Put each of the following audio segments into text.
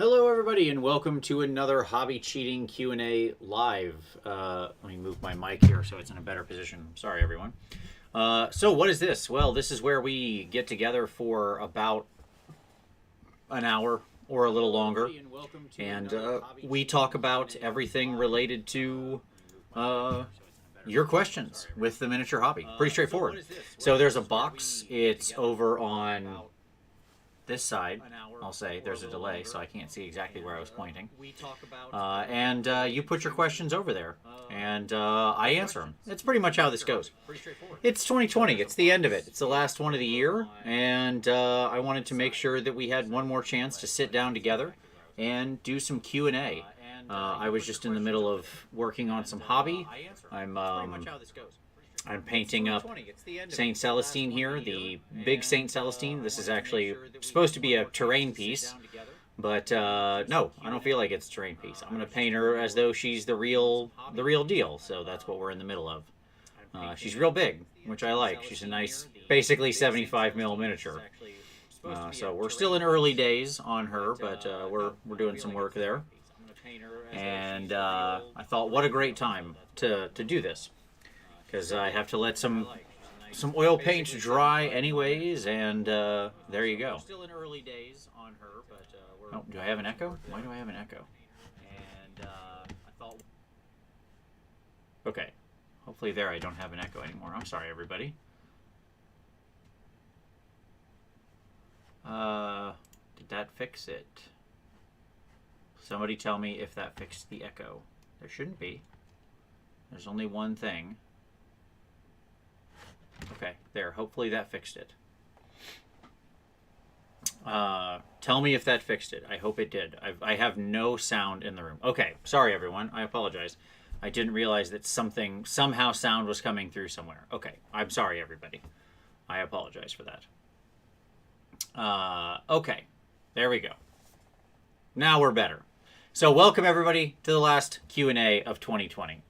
Hello, everybody, and welcome to another Hobby Cheating Q&A live. Let me move my mic here so it's in a better position. Sorry, everyone. So what is this? Well, this is where we get together for about an hour or a little longer, and we talk about everything related to your questions with the miniature hobby. Pretty straightforward. So there's a box. It's over on this side. I'll say there's a delay, so I can't see exactly where I was pointing. And you put your questions over there, and I answer them. It's pretty much how this goes. It's 2020. It's the end of it. It's the last one of the year, and I wanted to make sure that we had one more chance to sit down together and do some Q&A. I was just in the middle of working on some hobby. I'm painting up St. Celestine here, the big St. Celestine. This is actually supposed to be a terrain piece, but no, I don't feel like it's a terrain piece. I'm going to paint her as though she's the real deal, so that's what we're in the middle of. She's real big, which I like. She's a nice, basically 75 mil miniature. So we're still in early days on her, but we're doing some work there. And I thought, what a great time to do this, because I have to let some oil paint dry anyways, and there you go. Still in early days on her, but oh, do I have an echo? Why do I have an echo? And I thought, okay, hopefully there I don't have an echo anymore. I'm sorry, everybody. Did that fix it? Somebody tell me if that fixed the echo. There shouldn't be. There's only one thing. Okay, there. Hopefully that fixed it. Tell me if that fixed it. I hope it did. I have no sound in the room. Okay, sorry everyone. I apologize. I didn't realize that somehow sound was coming through somewhere. Okay, I'm sorry everybody. I apologize for that. Okay, there we go. Now we're better. So welcome everybody to the last Q&A of 2020.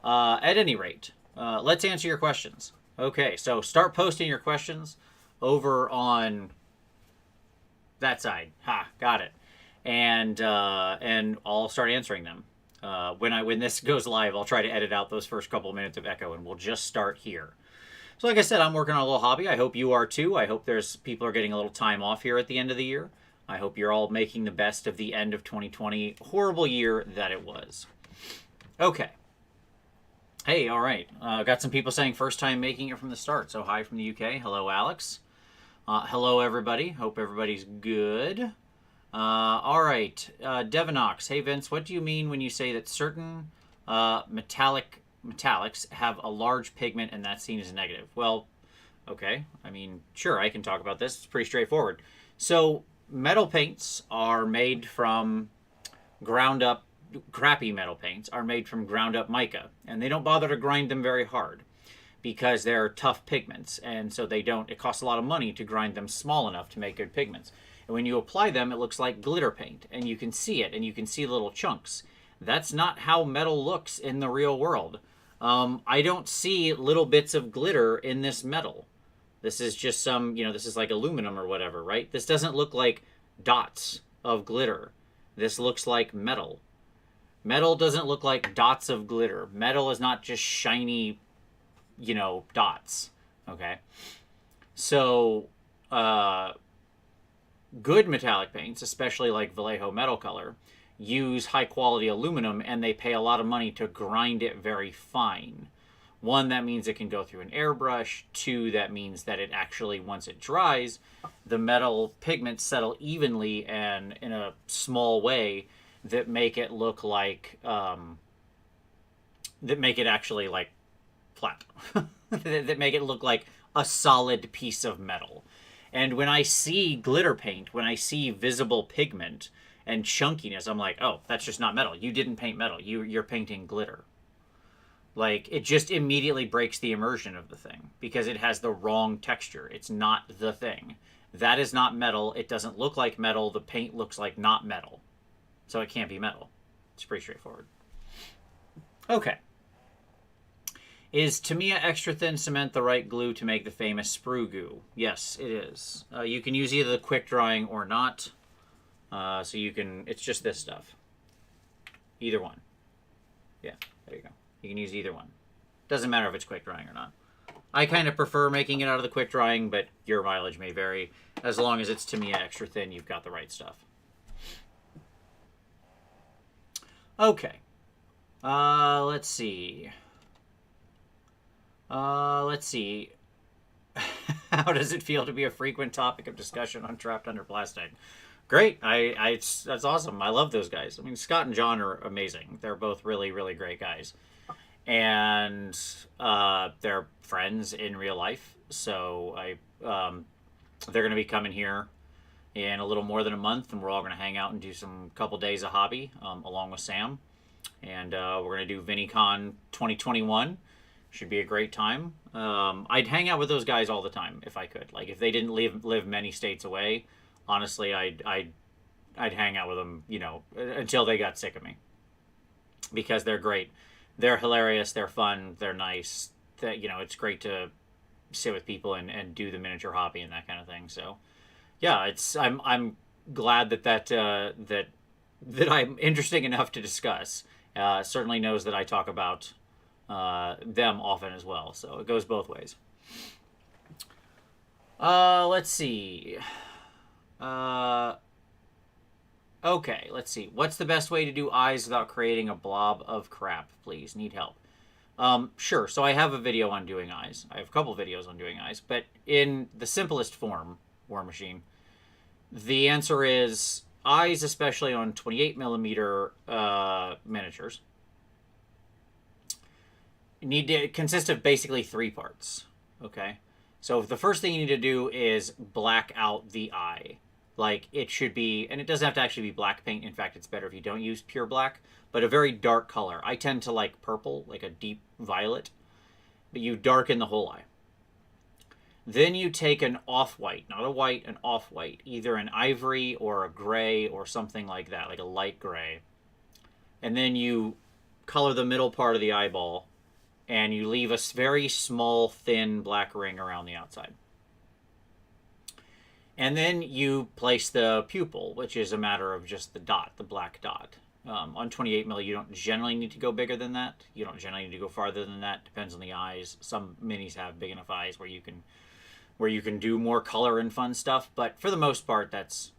At any rate, let's answer your questions. Okay, so start posting your questions over on that side. Ha, got it. And I'll start answering them. When this goes live, I'll try to edit out those first couple of minutes of echo, and we'll just start here. So like I said, I'm working on a little hobby. I hope you are too. I hope people are getting a little time off here at the end of the year. I hope you're all making the best of the end of 2020. Horrible year that it was. Okay. Hey, all right. Got some people saying first time making it from the start. So hi from the UK. Hello, Alex. Hello, everybody. Hope everybody's good. All right. Devinox. Hey, Vince, what do you mean when you say that certain metallics have a large pigment and that's seen as a negative? Well, okay. I mean, sure, I can talk about this. It's pretty straightforward. So metal paints are made from ground up. Crappy metal paints are made from ground up mica, and they don't bother to grind them very hard because they're tough pigments, and so it costs a lot of money to grind them small enough to make good pigments. And when you apply them, it looks like glitter paint, and you can see it, and you can see little chunks. That's not how metal looks in the real world. I don't see little bits of glitter in this metal. This is just this is like aluminum or whatever, right? This doesn't look like dots of glitter. This looks like metal. Metal doesn't look like dots of glitter. Metal is not just shiny, dots, okay? So, good metallic paints, especially like Vallejo Metal Color, use high-quality aluminum, and they pay a lot of money to grind it very fine. One, that means it can go through an airbrush. Two, that means that it actually, once it dries, the metal pigments settle evenly and in a small way that make it look like that make it actually like flat that make it look like a solid piece of metal. And when I see glitter paint, when I see visible pigment and chunkiness, I'm like, oh, that's just not metal. You didn't paint metal. You're painting glitter. Like, it just immediately breaks the immersion of the thing because it has the wrong texture. It's not the thing. That is not metal. It doesn't look like metal. The paint looks like not metal. So it can't be metal. It's pretty straightforward. Okay. Is Tamiya Extra Thin Cement the right glue to make the famous sprue goo? Yes, it is. You can use either the quick drying or not. So you can, it's just this stuff. Either one. Yeah, there you go. You can use either one. Doesn't matter if it's quick drying or not. I kind of prefer making it out of the quick drying, but your mileage may vary. As long as it's Tamiya extra thin, you've got the right stuff. Okay. Let's see. Let's see. How does it feel to be a frequent topic of discussion on Trapped Under Plastic? Great. That's awesome. I love those guys. I mean, Scott and John are amazing. They're both really, really great guys. And they're friends in real life. So they're going to be coming here in a little more than a month, and we're all going to hang out and do some couple days of hobby along with Sam. And we're going to do VinnyCon 2021. Should be a great time. I'd hang out with those guys all the time if I could. Like if they didn't live many states away, honestly, I'd hang out with them, you know, until they got sick of me. Because they're great. They're hilarious. They're fun. They're nice. That, you know, it's great to sit with people and do the miniature hobby and that kind of thing. So, yeah, I'm glad that I'm interesting enough to discuss. Certainly knows that I talk about them often as well. So it goes both ways. Let's see. Okay, let's see. What's the best way to do eyes without creating a blob of crap, please? Need help. Sure. So I have a video on doing eyes. I have a couple videos on doing eyes. But in the simplest form, War Machine, the answer is eyes, especially on 28 millimeter miniatures, need to consist of basically 3 parts. Okay? So the first thing you need to do is black out the eye. Like it should be, and it doesn't have to actually be black paint. In fact, it's better if you don't use pure black, but a very dark color. I tend to like purple, like a deep violet, but you darken the whole eye. Then you take an off-white, not a white, an off-white, either an ivory or a gray or something like that, like a light gray. And then you color the middle part of the eyeball, and you leave a very small, thin black ring around the outside. And then you place the pupil, which is a matter of just the dot, the black dot. On 28 mil, you don't generally need to go bigger than that. You don't generally need to go farther than that. Depends on the eyes. Some minis have big enough eyes where you can do more color and fun stuff. But for the most part, that's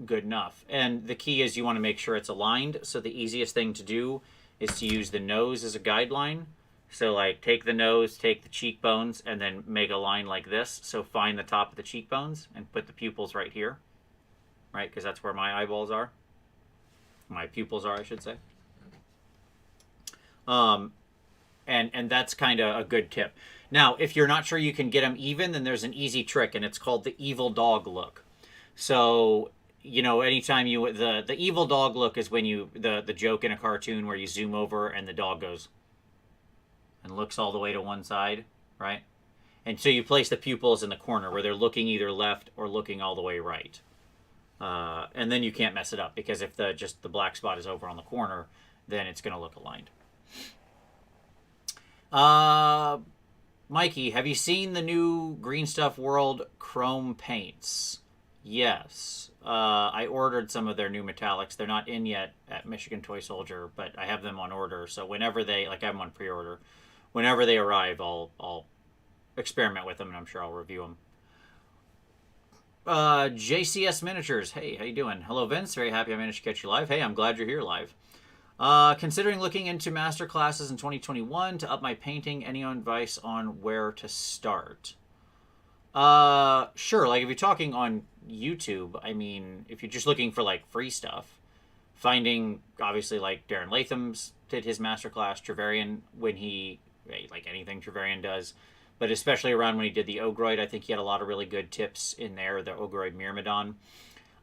good enough. And the key is you want to make sure it's aligned. So the easiest thing to do is to use the nose as a guideline. So like take the nose, take the cheekbones, and then make a line like this. So find the top of the cheekbones and put the pupils right here, right? Because that's where my eyeballs are. My pupils are, I should say. And that's kind of a good tip. Now, if you're not sure you can get them even, then there's an easy trick, and it's called the evil dog look. So, you know, anytime the evil dog look is when the joke in a cartoon where you zoom over and the dog goes and looks all the way to one side, right? And so you place the pupils in the corner where they're looking either left or looking all the way right. And then you can't mess it up, because if the black spot is over on the corner, then it's going to look aligned. Mikey, have you seen the new Green Stuff World chrome paints? Yes. I ordered some of their new metallics. They're not in yet at Michigan Toy Soldier, but I have them on order. So whenever I have them on pre-order. Whenever they arrive, I'll experiment with them, and I'm sure I'll review them. JCS Miniatures. Hey, how you doing? Hello, Vince. Very happy I managed to catch you live. Hey, I'm glad you're here live. Considering looking into master classes in 2021 to up my painting, any advice on where to start? Sure. Like if you're talking on YouTube, I mean, if you're just looking for like free stuff, finding obviously like Darren Latham's did his masterclass, Trevelyan when he like anything Trevelyan does, but especially around when he did the Ogroid, I think he had a lot of really good tips in there. The Ogroid Myrmidon.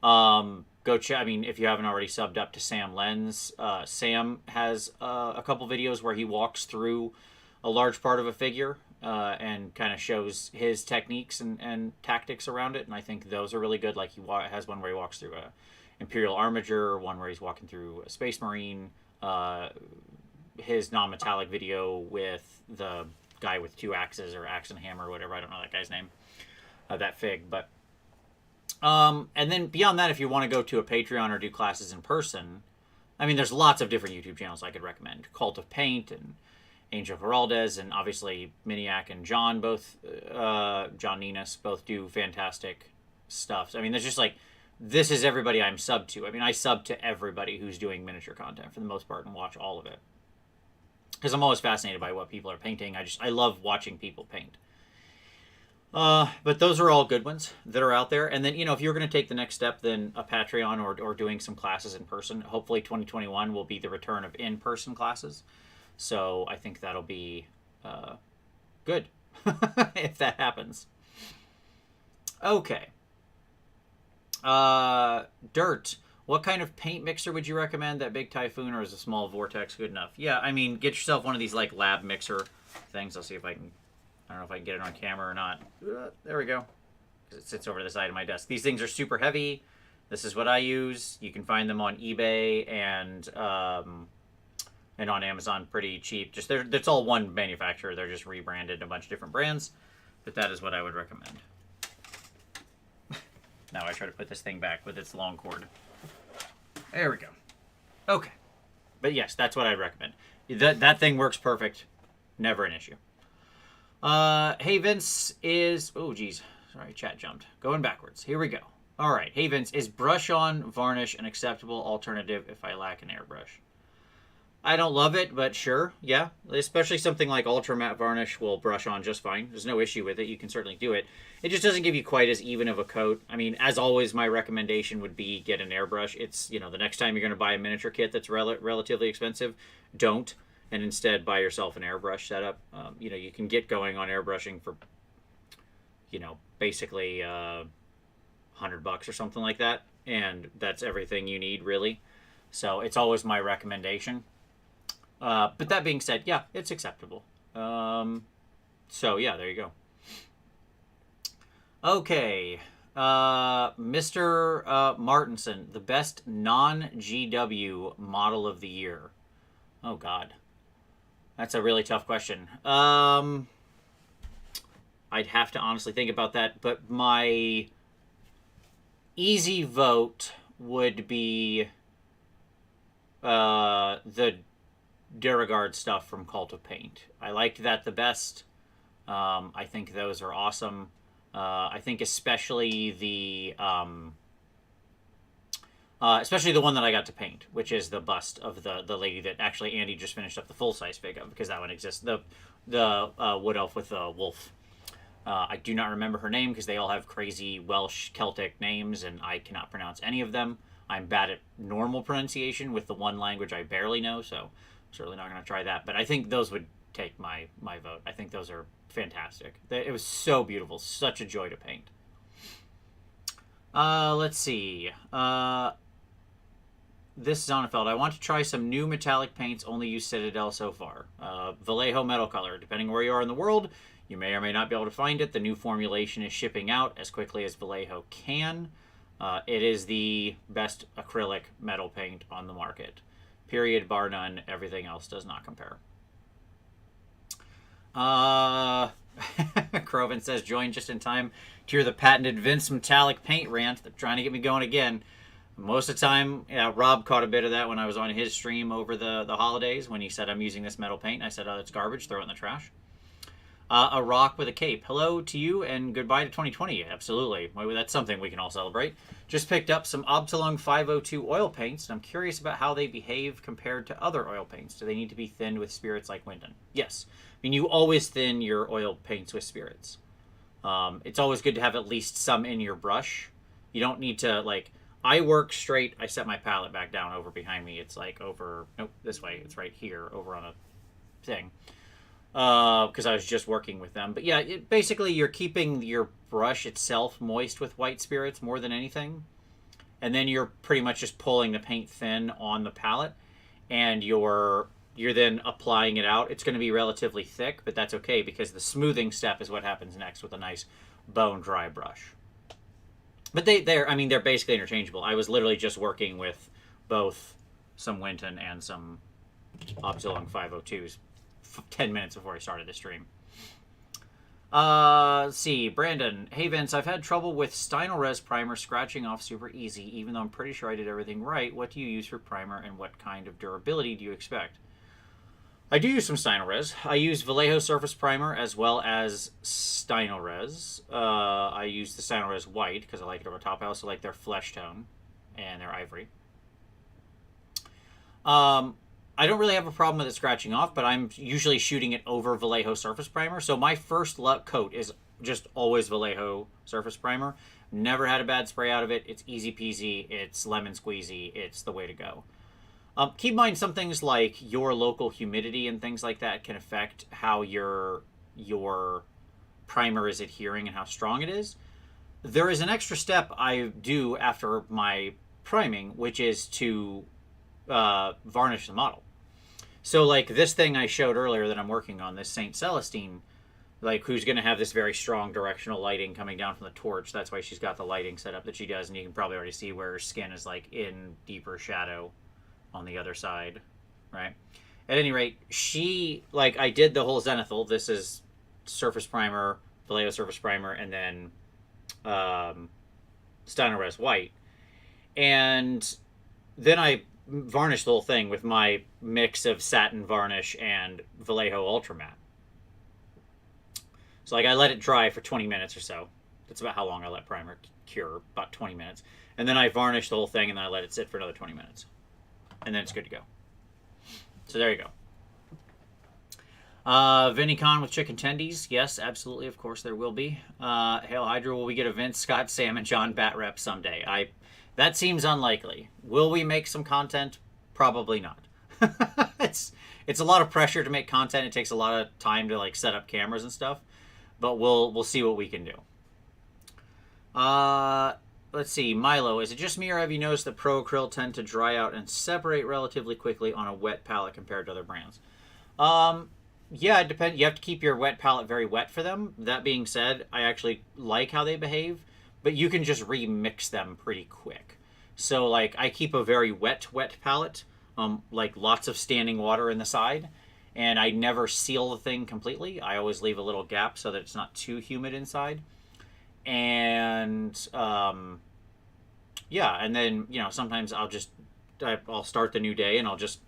Go check. I mean, if you haven't already subbed up to Sam Lens, Sam has a couple videos where he walks through a large part of a figure and kind of shows his techniques and tactics around it, and I think those are really good. Like he has one where he walks through a Imperial Armiger, one where he's walking through a Space Marine. His non-metallic video with the guy with 2 axes or axe and hammer or whatever. I don't know that guy's name. That fig, but And then beyond that, if you want to go to a Patreon or do classes in person, I mean, there's lots of different YouTube channels I could recommend. Cult of Paint and Angel Geraldez, and obviously Miniac and John, both, John Ninas, both do fantastic stuff. I mean, there's just like, this is everybody I'm sub to. I mean, I sub to everybody who's doing miniature content for the most part and watch all of it. Because I'm always fascinated by what people are painting. I love watching people paint. But those are all good ones that are out there. And then, if you're going to take the next step, then a Patreon or doing some classes in person. Hopefully 2021 will be the return of in-person classes. So I think that'll be good if that happens. Okay. Dirt. What kind of paint mixer would you recommend? That big Typhoon, or is a small Vortex good enough? Yeah, I mean, get yourself one of these like lab mixer things. I'll see if I can. I don't know if I can get it on camera or not. There we go. It sits over the side of my desk. These things are super heavy. This is what I use. You can find them on eBay and on Amazon pretty cheap. Just it's all one manufacturer. They're just rebranded a bunch of different brands, but that is what I would recommend. Now I try to put this thing back with its long cord. There we go. Okay. But yes, that's what I'd recommend. That thing works perfect. Never an issue. Hey Vince is... Oh, geez. Sorry, chat jumped. Going backwards. Here we go. All right. Hey Vince, is brush-on varnish an acceptable alternative if I lack an airbrush? I don't love it, but sure. Yeah. Especially something like ultra matte varnish will brush on just fine. There's no issue with it. You can certainly do it. It just doesn't give you quite as even of a coat. I mean, as always, my recommendation would be get an airbrush. It's, the next time you're going to buy a miniature kit that's relatively expensive, don't. And instead buy yourself an airbrush setup. You can get going on airbrushing for, basically $100 or something like that. And that's everything you need, really. So it's always my recommendation. But that being said, yeah, it's acceptable. So yeah, there you go. Okay. Mr. Martinson, the best non-GW model of the year. Oh, God. That's a really tough question. I'd have to honestly think about that, but my easy vote would be the Duragard stuff from Cult of Paint. I liked that the best. I think those are awesome. I think especially the one that I got to paint, which is the bust of the lady that actually Andy just finished up the full size fig of, because that one exists. The wood elf with the wolf. I do not remember her name because they all have crazy Welsh Celtic names and I cannot pronounce any of them. I'm bad at normal pronunciation with the one language I barely know, so I'm certainly not going to try that. But I think those would take my vote. I think those are fantastic. It was so beautiful. Such a joy to paint. Let's see. This Zonefeld. I want to try some new metallic paints. Only use Citadel so far. Vallejo Metal Color. Depending where you are in the world, you may or may not be able to find it. The new formulation is shipping out as quickly as Vallejo can. It is the best acrylic metal paint on the market. Period, bar none. Everything else does not compare. Croven says, join just in time to hear the patented Vince metallic paint rant. They're trying to get me going again. Most of the time, Rob caught a bit of that when I was on his stream over the holidays when he said, I'm using this metal paint. I said, oh, it's garbage. Throw it in the trash. A rock with a cape. Hello to you and goodbye to 2020. Absolutely. Well, that's something we can all celebrate. Just picked up some Absalon 502 oil paints, and I'm curious about how they behave compared to other oil paints. Do they need to be thinned with spirits like Winton? Yes. I mean, you always thin your oil paints with spirits. It's always good to have at least some in your brush. You don't need to, I work straight. I set my palette back down over behind me. It's this way. It's right here over on a thing. Because I was just working with them. But yeah, basically you're keeping your brush itself moist with white spirits more than anything. And then you're pretty much just pulling the paint thin on the palette. And you're then applying it out. It's going to be relatively thick, but that's okay because the smoothing step is what happens next with a nice bone dry brush. But they're basically interchangeable. I was literally just working with both some Winton and some Absalon 502s 10 minutes before I started the stream. Let's see. Brandon. Hey, Vince, I've had trouble with Stynylrez primer scratching off super easy, even though I'm pretty sure I did everything right. What do you use for primer, and what kind of durability do you expect? I do use some Stynylrez. I use Vallejo Surface Primer as well as Stynylrez. I use the Stynylrez White because I like it over top. I also like their flesh tone and their ivory. I don't really have a problem with it scratching off, but I'm usually shooting it over Vallejo Surface Primer. So my first coat is just always Vallejo Surface Primer. Never had a bad spray out of it. It's easy peasy. It's lemon squeezy. It's the way to go. Keep in mind some things like your local humidity and things like that can affect how your primer is adhering and how strong it is. There is an extra step I do after my priming, which is to varnish the model. So like this thing I showed earlier that I'm working on, this Saint Celestine, like who's going to have this very strong directional lighting coming down from the torch. That's why she's got the lighting set up that she does, and you can probably already see where her skin is like in deeper shadow on the other side, right? At any rate, she, like, I did the whole zenithal. This is surface primer, Vallejo surface primer, and then Stynylrez white. And then I varnished the whole thing with my mix of satin varnish and Vallejo Ultra Matte. So, like, I let it dry for 20 minutes or so. That's about how long I let primer cure, about 20 minutes. And then I varnished the whole thing, and then I let it sit for another 20 minutes. And then it's good to go. So there you go. Vinny Con with chicken tendies. Yes, absolutely. Of course there will be. Hail Hydra, will we get a Vince, Scott, Sam, and John Bat rep someday? That seems unlikely. Will we make some content? Probably not. It's a lot of pressure to make content. It takes a lot of time to like set up cameras and stuff. But we'll see what we can do. Let's see, Milo, is it just me or have you noticed that Pro Acryl tend to dry out and separate relatively quickly on a wet palette compared to other brands? Yeah, it depends. You have to keep your wet palette very wet for them. That being said, I actually like how they behave, but you can just remix them pretty quick. So, like, I keep a very wet palette, like lots of standing water in the side, and I never seal the thing completely. I always leave a little gap so that it's not too humid inside. And yeah, and then sometimes I'll start the new day and I'll just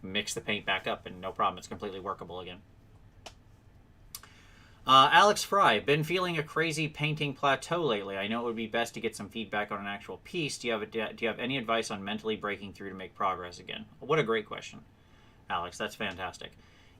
mix the paint back up and no problem, it's completely workable again. Alex Fry, been feeling a crazy painting plateau lately. I know it would be best to get some feedback on an actual piece. Do you have any advice on mentally breaking through to make progress again? What a great question, Alex. That's fantastic.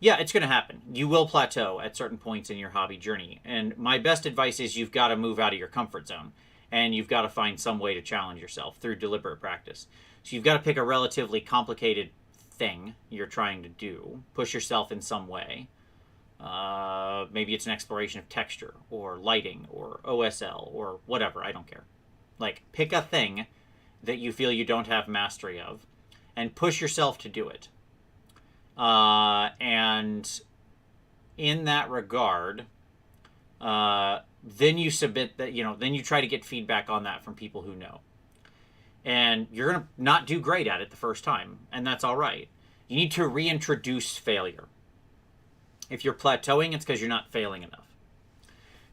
Yeah, it's going to happen. You will plateau at certain points in your hobby journey. And my best advice is you've got to move out of your comfort zone. And you've got to find some way to challenge yourself through deliberate practice. So you've got to pick a relatively complicated thing you're trying to do. Push yourself in some way. Maybe it's an exploration of texture or lighting or OSL or whatever. I don't care. Like, pick a thing that you feel you don't have mastery of and push yourself to do it. And in that regard, then you submit that, then you try to get feedback on that from people who know. And you're going to not do great at it the first time, and that's all right. You need to reintroduce failure. If you're plateauing, it's because you're not failing enough.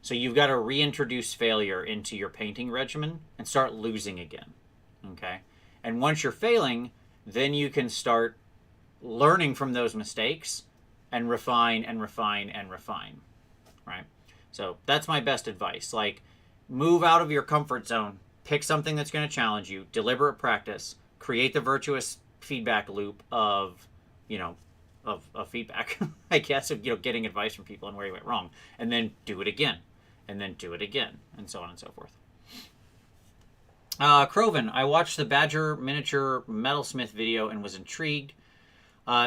So you've got to reintroduce failure into your painting regimen and start losing again. Okay? And once you're failing, then you can start learning from those mistakes and refine and refine and refine, right? So that's my best advice. Like, move out of your comfort zone, pick something that's going to challenge you, deliberate practice, create the virtuous feedback loop of feedback, I guess, of getting advice from people and where you went wrong, and then do it again, and then do it again, and so on and so forth. Croven, I watched the Badger miniature metalsmith video and was intrigued.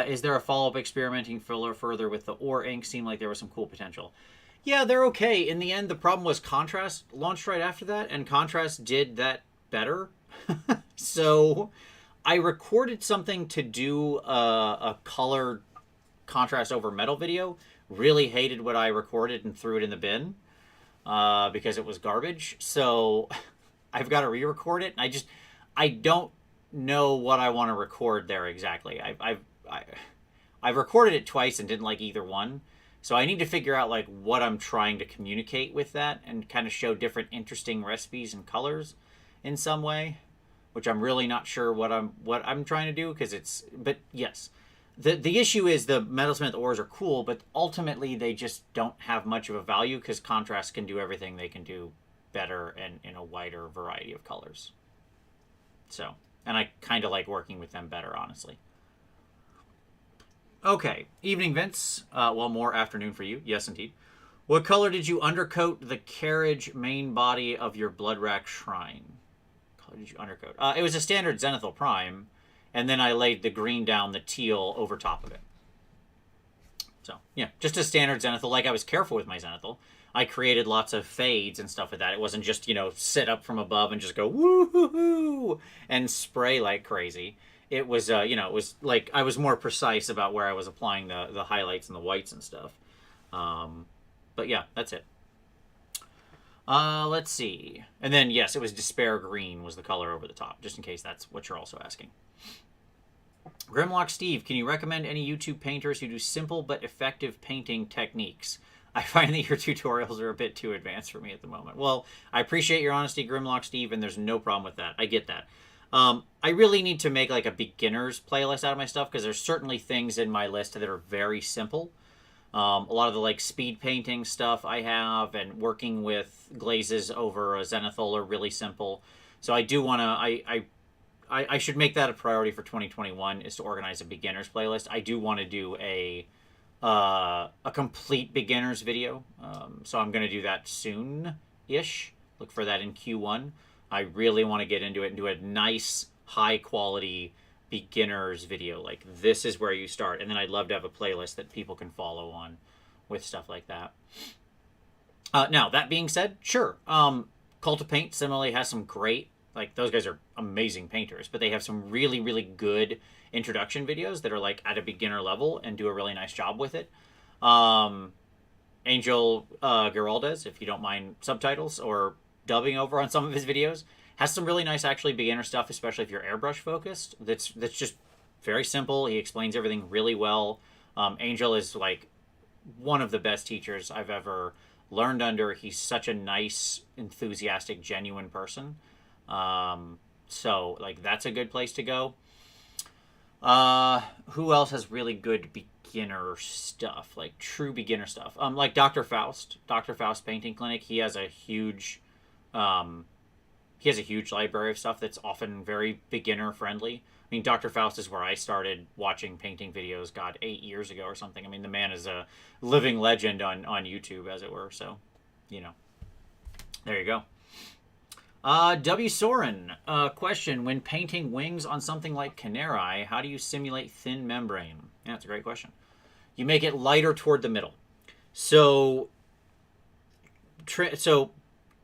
Is there a follow-up experimenting further with the ore ink? Seemed like there was some cool potential. Yeah, they're okay. In the end, the problem was Contrast launched right after that, and Contrast did that better. So I recorded something to do a color contrast over metal video. Really hated what I recorded and threw it in the bin because it was garbage. So I've got to re-record it. And I don't know what I want to record there exactly. I've recorded it twice and didn't like either one. So I need to figure out like what I'm trying to communicate with that and kind of show different interesting recipes and colors in some way, which I'm really not sure what I'm trying to do because but yes. The issue is the metalsmith ores are cool, but ultimately they just don't have much of a value because contrast can do everything they can do better and in a wider variety of colors. So, and I kind of like working with them better, honestly. Okay, evening Vince. Well, more afternoon for you. Yes, indeed. What color did you undercoat the carriage main body of your Bloodrack shrine? What color did you undercoat? It was a standard Zenithal Prime, and then I laid the green down, the teal over top of it. So, yeah, just a standard Zenithal. Like, I was careful with my Zenithal. I created lots of fades and stuff like that. It wasn't just, sit up from above and just go woo-hoo-hoo and spray like crazy. It was, it was like I was more precise about where I was applying the highlights and the whites and stuff. But yeah, that's it. Let's see. And then, yes, it was Despair Green was the color over the top, just in case that's what you're also asking. Grimlock Steve, can you recommend any YouTube painters who do simple but effective painting techniques? I find that your tutorials are a bit too advanced for me at the moment. Well, I appreciate your honesty, Grimlock Steve, and there's no problem with that. I get that. I really need to make like a beginner's playlist out of my stuff because there's certainly things in my list that are very simple. A lot of the like speed painting stuff I have and working with glazes over a Zenithal are really simple. So I do want to, I should make that a priority for 2021 is to organize a beginner's playlist. I do want to do a complete beginner's video. So I'm going to do that soon-ish. Look for that in Q1. I really want to get into it and do a nice, high-quality beginner's video. Like, this is where you start. And then I'd love to have a playlist that people can follow on with stuff like that. Now, that being said, sure. Cult of Paint similarly has some great, like, those guys are amazing painters, but they have some really, really good introduction videos that are, like, at a beginner level and do a really nice job with it. Angel Giraldez, if you don't mind subtitles or dubbing over on some of his videos, has some really nice actually beginner stuff, especially if you're airbrush focused. That's just very simple. He explains everything really well. Angel is like one of the best teachers I've ever learned under. He's such a nice, enthusiastic, genuine person. So like that's a good place to go. Who else has really good beginner stuff, like true beginner stuff? Like Dr. Faust Painting Clinic. He has a huge library of stuff that's often very beginner friendly. I mean, Dr. Faust is where I started watching painting videos, God, 8 years ago or something. I mean, the man is a living legend on YouTube, as it were. So, there you go. W. Soren, question. When painting wings on something like Canary, how do you simulate thin membrane? Yeah, that's a great question. You make it lighter toward the middle. So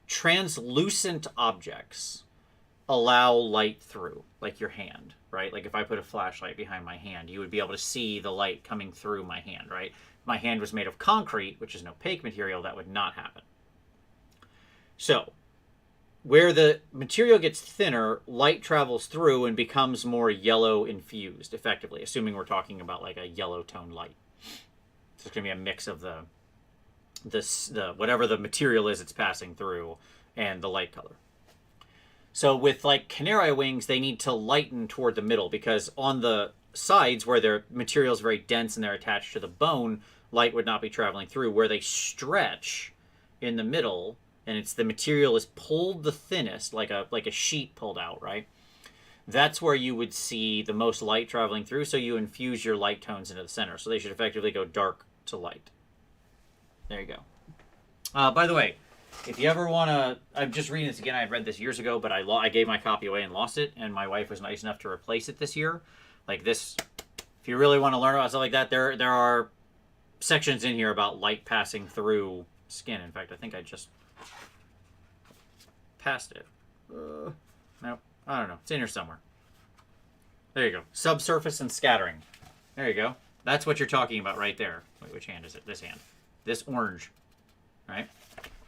translucent objects allow light through, like your hand, right? Like if I put a flashlight behind my hand, you would be able to see the light coming through my hand, right? If my hand was made of concrete, which is an opaque material, that would not happen. So where the material gets thinner, light travels through and becomes more yellow infused, effectively, assuming we're talking about like a yellow tone light. So it's going to be a mix of the whatever the material is it's passing through and the light color. So with like Canary wings, they need to lighten toward the middle because on the sides where their material is very dense and they're attached to the bone, light would not be traveling through. Where they stretch in the middle and it's the material is pulled the thinnest, like a sheet pulled out, right? That's where you would see the most light traveling through, so you infuse your light tones into the center. So they should effectively go dark to light. There you go. By the way, if you ever want to, I'm just reading this again. I had read this years ago, but I gave my copy away and lost it, and my wife was nice enough to replace it this year. Like this, if you really want to learn about stuff like that, there are sections in here about light passing through skin. In fact, I think I just passed it. Nope, I don't know. It's in here somewhere. There you go. Subsurface and scattering. There you go. That's what you're talking about right there. Wait, which hand is it? This hand. This orange, right?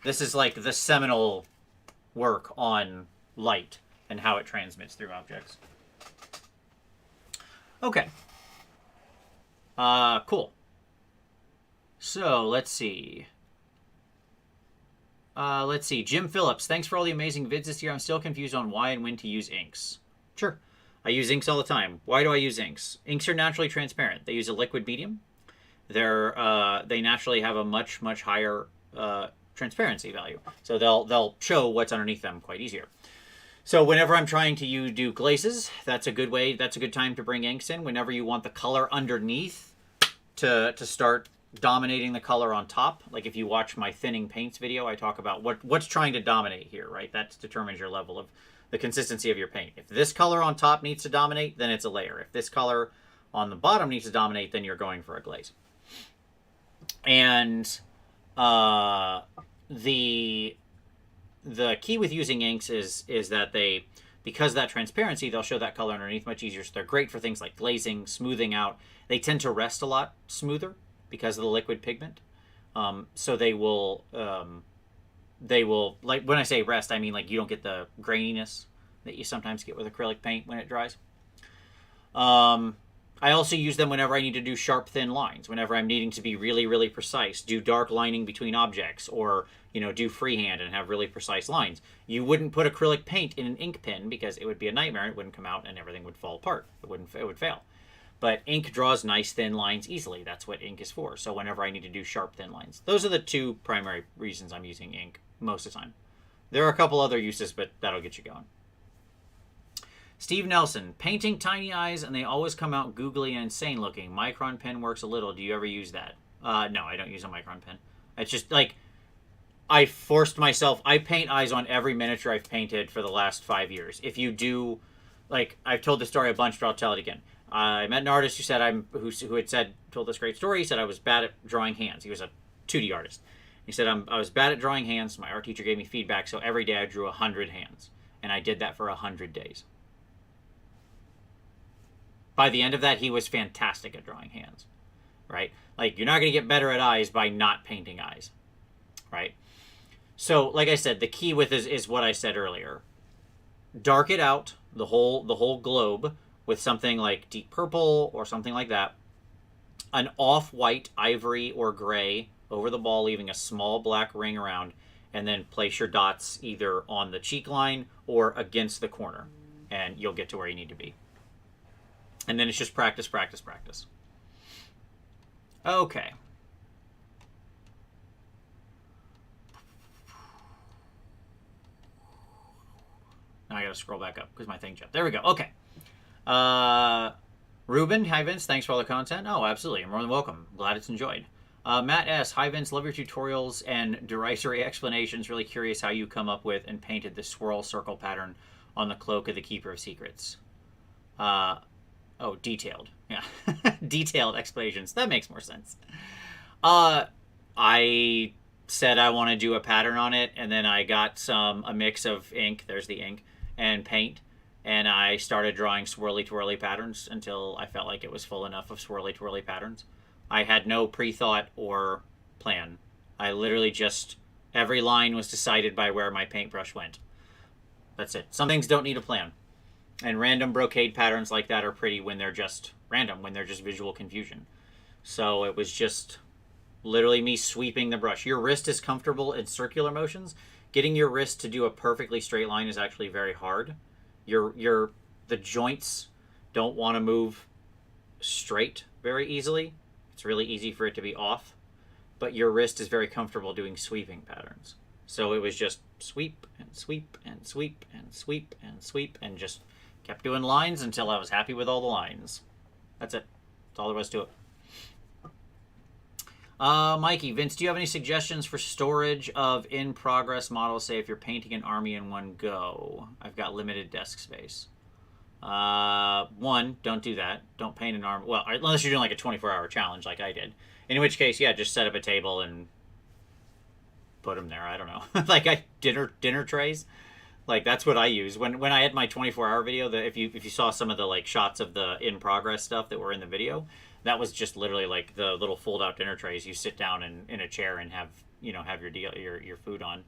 This is like the seminal work on light and how it transmits through objects. Okay. Cool. So let's see. Jim Phillips, thanks for all the amazing vids this year. I'm still confused on why and when to use inks. Sure. I use inks all the time. Why do I use inks? Inks are naturally transparent. They use a liquid medium. They naturally have a much higher transparency value. So they'll show what's underneath them quite easier. So whenever I'm trying to do glazes, that's a good time to bring inks in. Whenever you want the color underneath to start dominating the color on top, like if you watch my thinning paints video, I talk about what's trying to dominate here, right? That determines your level of the consistency of your paint. If this color on top needs to dominate, then it's a layer. If this color on the bottom needs to dominate, then you're going for a glaze. And the key with using inks is that because of that transparency, they'll show that color underneath much easier. So they're great for things like glazing, smoothing out. They tend to rest a lot smoother because of the liquid pigment. So they will, like when I say rest, I mean like you don't get the graininess that you sometimes get with acrylic paint when it dries. I also use them whenever I need to do sharp, thin lines, whenever I'm needing to be really precise, do dark lining between objects, or, do freehand and have really precise lines. You wouldn't put acrylic paint in an ink pen because it would be a nightmare. It wouldn't come out and everything would fall apart. It would fail. But ink draws nice, thin lines easily. That's what ink is for. So whenever I need to do sharp, thin lines. Those are the two primary reasons I'm using ink most of the time. There are a couple other uses, but that'll get you going. Steve Nelson, painting tiny eyes and they always come out googly and insane looking. Micron pen works a little. Do you ever use that? No, I don't use a micron pen. It's just like, I forced myself. I paint eyes on every miniature I've painted for the last 5 years. If you do, like, I've told this story a bunch, but I'll tell it again. I met an artist who said told this great story. He said I was bad at drawing hands. He was a 2D artist. He said I was bad at drawing hands. My art teacher gave me feedback, so every day I drew 100 hands, and I did that for 100 days. By the end of that, he was fantastic at drawing hands, right? Like, you're not going to get better at eyes by not painting eyes, right? So, like I said, the key with is what I said earlier. Dark it out, the whole globe, with something like deep purple or something like that. An off-white, ivory, or gray over the ball, leaving a small black ring around, and then place your dots either on the cheek line or against the corner, and you'll get to where you need to be. And then it's just practice. Okay. Now I gotta scroll back up because my thing jumped. There we go. Okay. Ruben, hi Vince, thanks for all the content. Oh, absolutely. You're more than welcome. Glad it's enjoyed. Matt S, hi Vince, love your tutorials and derisory explanations. Really curious how you come up with and painted the swirl circle pattern on the cloak of the Keeper of Secrets. Oh, detailed. Yeah. Detailed explanations. That makes more sense. I said I want to do a pattern on it, and then I got a mix of ink, there's the ink, and paint, and I started drawing swirly twirly patterns until I felt like it was full enough of swirly twirly patterns. I had no pre-thought or plan. I literally just, every line was decided by where my paintbrush went. That's it. Some things don't need a plan. And random brocade patterns like that are pretty when they're just random, when they're just visual confusion. So it was just literally me sweeping the brush. Your wrist is comfortable in circular motions. Getting your wrist to do a perfectly straight line is actually very hard. The joints don't want to move straight very easily. It's really easy for it to be off. But your wrist is very comfortable doing sweeping patterns. So it was just sweep and sweep and sweep and sweep and sweep and just kept doing lines until I was happy with all the lines. That's it. That's all there was to it. Mikey, Vince, do you have any suggestions for storage of in-progress models, say if you're painting an army in one go? I've got limited desk space. One, don't do that. Don't paint an army. Well, unless you're doing like a 24-hour challenge like I did. In which case, yeah, just set up a table and put them there. I don't know. Like dinner trays. Like, that's what I use. When I had my 24-hour video, if you saw some of the like shots of the in-progress stuff that were in the video, that was just literally like the little fold-out dinner trays. You sit down in a chair and have your food on.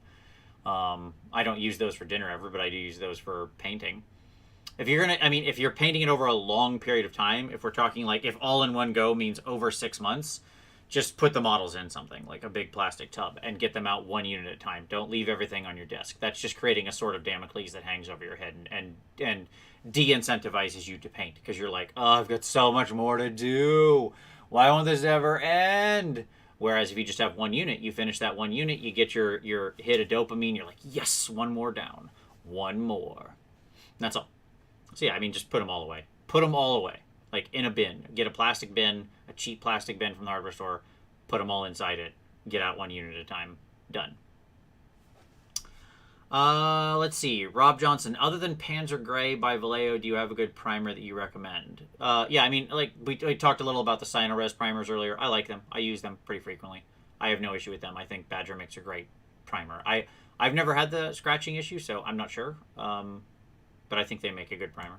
I don't use those for dinner ever, but I do use those for painting. If you're painting it over a long period of time, if we're talking like if all in one go means over 6 months, Just put the models in something like a big plastic tub and get them out 1 unit at a time. Don't leave everything on your desk. That's just creating a sword of Damocles that hangs over your head and de-incentivizes you to paint because you're like, oh, I've got so much more to do. Why won't this ever end? Whereas if you just have 1 unit, you finish that 1 unit, you get your hit of dopamine. You're like, yes, one more down, one more. That's all. So yeah, I mean, just put them all away. Put them all away, like in a bin. Get a plastic bin, a cheap plastic bin from the hardware store. Put them all inside it. Get out 1 unit at a time. Done. Let's see. Rob Johnson. Other than Panzer Gray by Vallejo, do you have a good primer that you recommend? Yeah, I mean, like we talked a little about the Cyanores primers earlier. I like them. I use them pretty frequently. I have no issue with them. I think Badger makes a great primer. I've never had the scratching issue, so I'm not sure. But I think they make a good primer.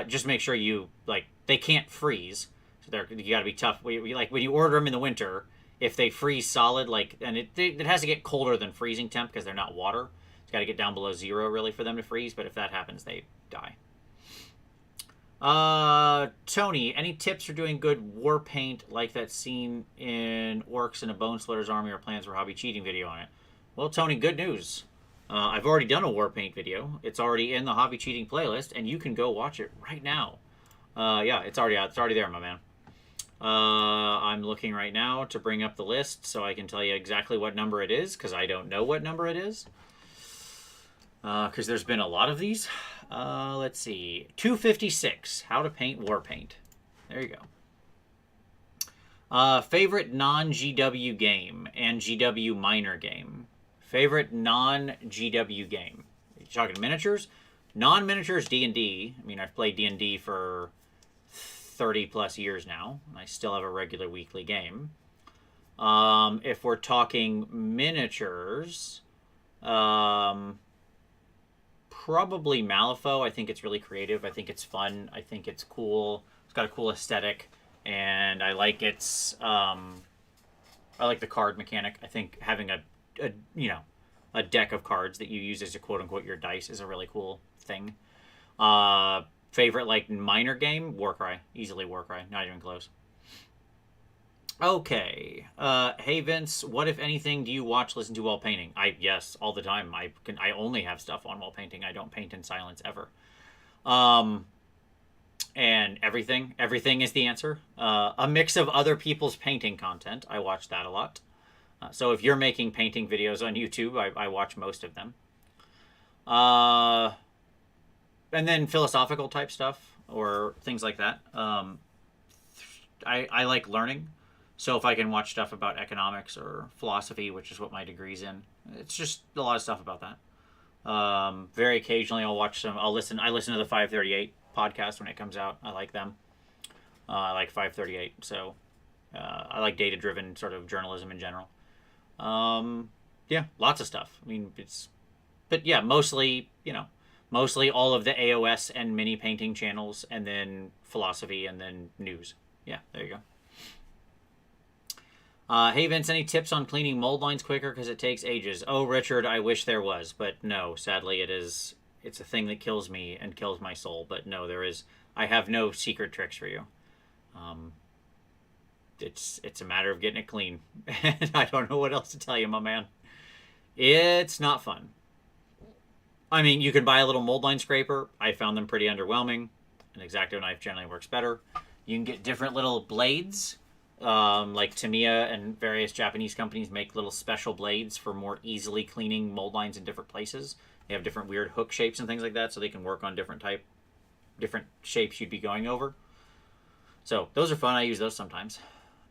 Just make sure you they can't freeze. So you got to be tough. Like when you order them in the winter, if they freeze solid, and it has to get colder than freezing temp because they're not water. It's got to get down below 0 really for them to freeze. But if that happens, they die. Tony, any tips for doing good war paint like that scene in Orcs in a Bone Splitter's Army or plans for hobby cheating video on it? Well, Tony, good news. I've already done a war paint video. It's already in the hobby cheating playlist, and you can go watch it right now. Yeah, it's already out. It's already there, my man. I'm looking right now to bring up the list so I can tell you exactly what number it is, because I don't know what number it is. Because there's been a lot of these. Let's see. 256, How to Paint War Paint. There you go. Favorite non-GW game and GW minor game. Favorite non-GW game. You're talking miniatures? Non-miniatures, D&D. I mean, I've played D&D for 30 plus years now, and I still have a regular weekly game. If we're talking miniatures, probably Malifaux. I think it's really creative. I think it's fun. I think it's cool. It's got a cool aesthetic, and I like its. I like the card mechanic. I think having a deck of cards that you use as a quote unquote your dice is a really cool thing. Favorite minor game, Warcry. Easily Warcry. Not even close. Okay. Hey Vince, what if anything do you watch, listen to while painting? Yes, all the time. I only have stuff on while painting. I don't paint in silence ever. And everything is the answer. A mix of other people's painting content. I watch that a lot. So if you're making painting videos on YouTube, I watch most of them. And then philosophical type stuff or things like that. I like learning. So if I can watch stuff about economics or philosophy, which is what my degree's in, it's just a lot of stuff about that. Very occasionally I'll watch some, I listen to the 538 podcast when it comes out. I like them. I like 538. So I like data-driven sort of journalism in general. Yeah, lots of stuff. I mean, but yeah, mostly all of the AOS and mini painting channels, and then philosophy, and then news. Yeah, there you go. Hey Vince, any tips on cleaning mold lines quicker because it takes ages? Oh, Richard, I wish there was, but no, sadly it's a thing that kills me and kills my soul. But no, I have no secret tricks for you. It's a matter of getting it clean. And I don't know what else to tell you, my man. It's not fun. I mean, you can buy a little mold line scraper. I found them pretty underwhelming. An X-Acto knife generally works better. You can get different little blades. Like Tamiya and various Japanese companies make little special blades for more easily cleaning mold lines in different places. They have different weird hook shapes and things like that, so they can work on different shapes you'd be going over. So those are fun. I use those sometimes.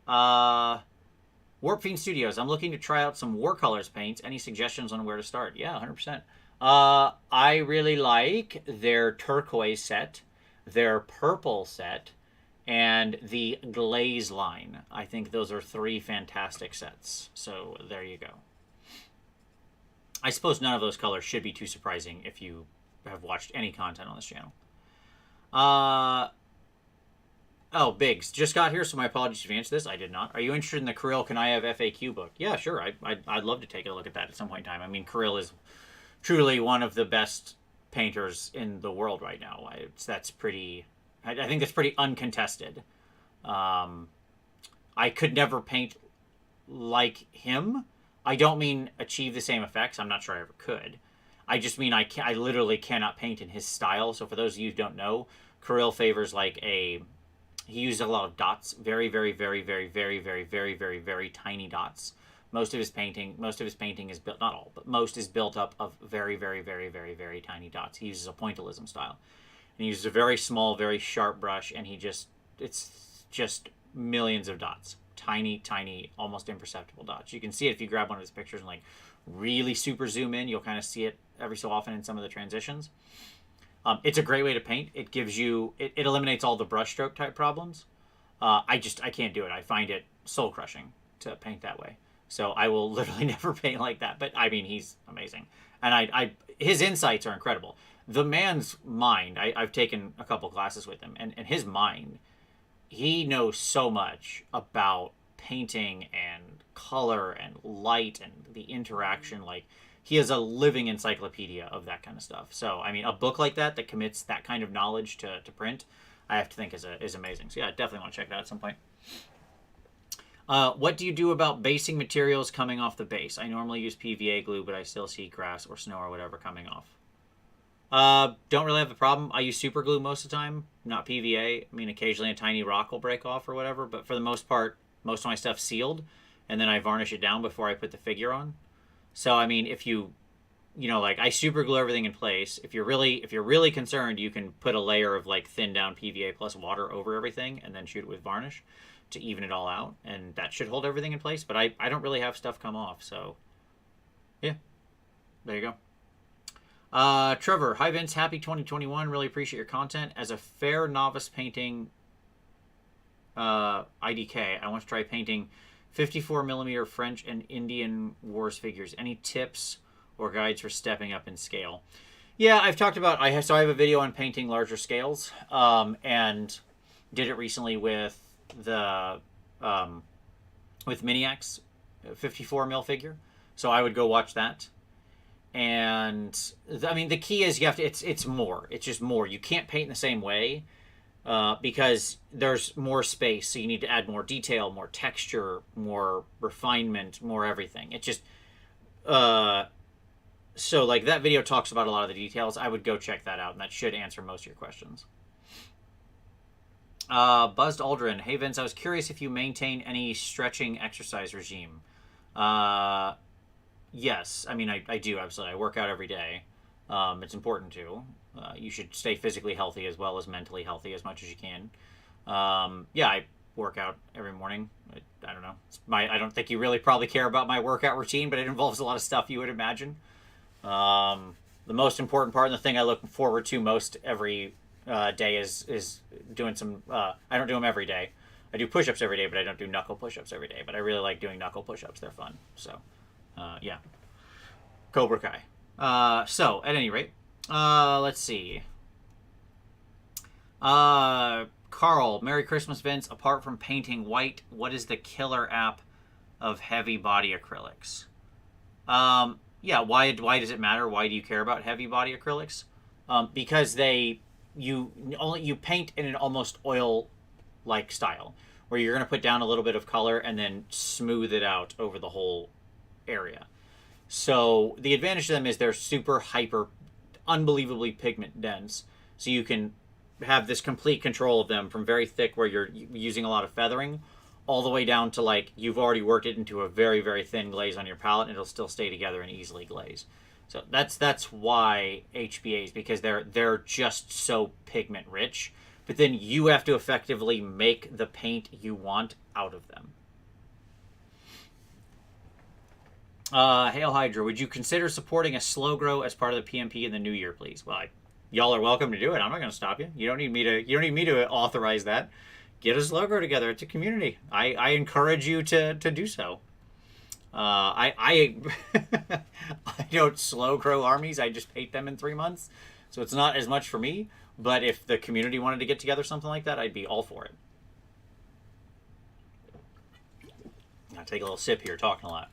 Warp Fiend Studios. I'm looking to try out some Warcolors paints. Any suggestions on where to start? Yeah, 100%. I really like their turquoise set, their purple set, and the glaze line. I think those are 3 fantastic sets. So there you go. I suppose none of those colors should be too surprising if you have watched any content on this channel. Oh, Biggs. Just got here, so my apologies if you answered this. I did not. Are you interested in the Kirill Can I Have FAQ book? Yeah, sure. I'd love to take a look at that at some point in time. I mean, Kirill is truly one of the best painters in the world right now. I think that's pretty uncontested. I could never paint like him. I don't mean achieve the same effects. I'm not sure I ever could. I just mean I literally cannot paint in his style. So for those of you who don't know, Kirill favors like he uses a lot of dots, very, very, very, very, very, very, very, very, very tiny dots. Most of his painting is built, not all, but most is built up of very, very, very, very, very tiny dots. He uses a pointillism style, and he uses a very small, very sharp brush, and it's just millions of dots, tiny, tiny, almost imperceptible dots. You can see it if you grab one of his pictures and like really super zoom in. You'll kind of see it every so often in some of the transitions. It's a great way to paint. It gives you, it eliminates all the brushstroke type problems. I can't do it. I find it soul crushing to paint that way. So I will literally never paint like that. But I mean, he's amazing, and his insights are incredible. The man's mind. I've taken a couple classes with him, and his mind. He knows so much about painting and color and light and the interaction. Like, he is a living encyclopedia of that kind of stuff. So I mean, a book like that commits that kind of knowledge to print, I have to think is amazing. So yeah, I definitely want to check that out at some point. What do you do about basing materials coming off the base? I normally use PVA glue, but I still see grass or snow or whatever coming off. Don't really have the problem. I use super glue most of the time, not PVA. I mean, occasionally a tiny rock will break off or whatever, but for the most part, most of my stuff's sealed, and then I varnish it down before I put the figure on. So, I mean, if like, I super glue everything in place. If you're really concerned, you can put a layer of like thin down PVA plus water over everything and then shoot it with varnish to even it all out, and that should hold everything in place. But I don't really have stuff come off, so yeah, there you go. Trevor, hi Vince, happy 2021. Really appreciate your content. As a fair novice painting IDK, I want to try painting 54mm French and Indian Wars figures. Any tips or guides for stepping up in scale? Yeah, I've talked about, I have a video on painting larger scales, and did it recently with the with Mini-X 54mm figure. So I would go watch that. And I mean, the key is you have to, it's more. It's just more. You can't paint in the same way because there's more space. So you need to add more detail, more texture, more refinement, more everything. It just, so like that video talks about a lot of the details. I would go check that out, and that should answer most of your questions. Buzzed Aldrin, hey Vince, I was curious if you maintain any stretching exercise regime. Yes, I mean, I do, absolutely. I work out every day. It's important to. You should stay physically healthy as well as mentally healthy as much as you can. Yeah, I work out every morning. I don't know. I don't think you really probably care about my workout routine, but it involves a lot of stuff you would imagine. The most important part and the thing I look forward to most every day is doing some. I don't do them every day. I do push-ups every day, but I don't do knuckle push-ups every day. But I really like doing knuckle push-ups. They're fun. So, yeah. Cobra Kai. So, at any rate, let's see. Carl, Merry Christmas, Vince. Apart from painting white, what is the killer app of heavy body acrylics? Yeah, why does it matter? Why do you care about heavy body acrylics? Because you paint in an almost oil-like style, where you're going to put down a little bit of color and then smooth it out over the whole area. So the advantage to them is they're super hyper, unbelievably pigment dense. So you can have this complete control of them from very thick where you're using a lot of feathering all the way down to like you've already worked it into a very, very thin glaze on your palette and it'll still stay together and easily glaze. So that's why HBAs, because they're just so pigment rich, but then you have to effectively make the paint you want out of them. Hail Hydra, would you consider supporting a slow grow as part of the PMP in the new year, please? Well, y'all are welcome to do it. I'm not going to stop you. You don't need me to authorize that. Get a slow grow together. It's a community. I encourage you to do so. I don't slow grow armies. I just paint them in 3 months. So it's not as much for me. But if the community wanted to get together something like that, I'd be all for it. I'll take a little sip here, talking a lot.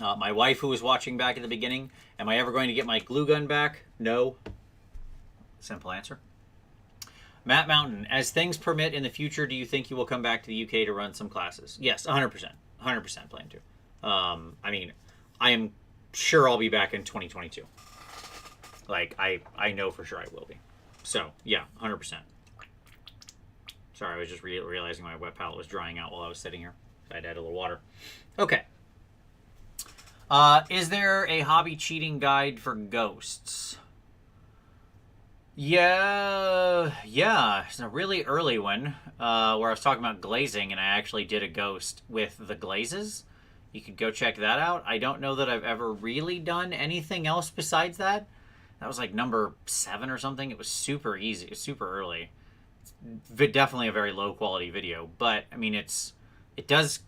My wife, who was watching back at the beginning, am I ever going to get my glue gun back? No. Simple answer. Matt Mountain, as things permit in the future, do you think you will come back to the UK to run some classes? Yes, 100%. 100% plan to. I mean, I am sure I'll be back in 2022. Like, I know for sure I will be. So, yeah, 100%. Sorry, I was just realizing my wet palate was drying out while I was sitting here. I had to add a little water. Okay. Is there a hobby cheating guide for ghosts? Yeah. It's a really early one where I was talking about glazing, and I actually did a ghost with the glazes. You could go check that out. I don't know that I've ever really done anything else besides that. That was like number 7 or something. It was super easy. It was super early. It's definitely a very low quality video, but I mean, it does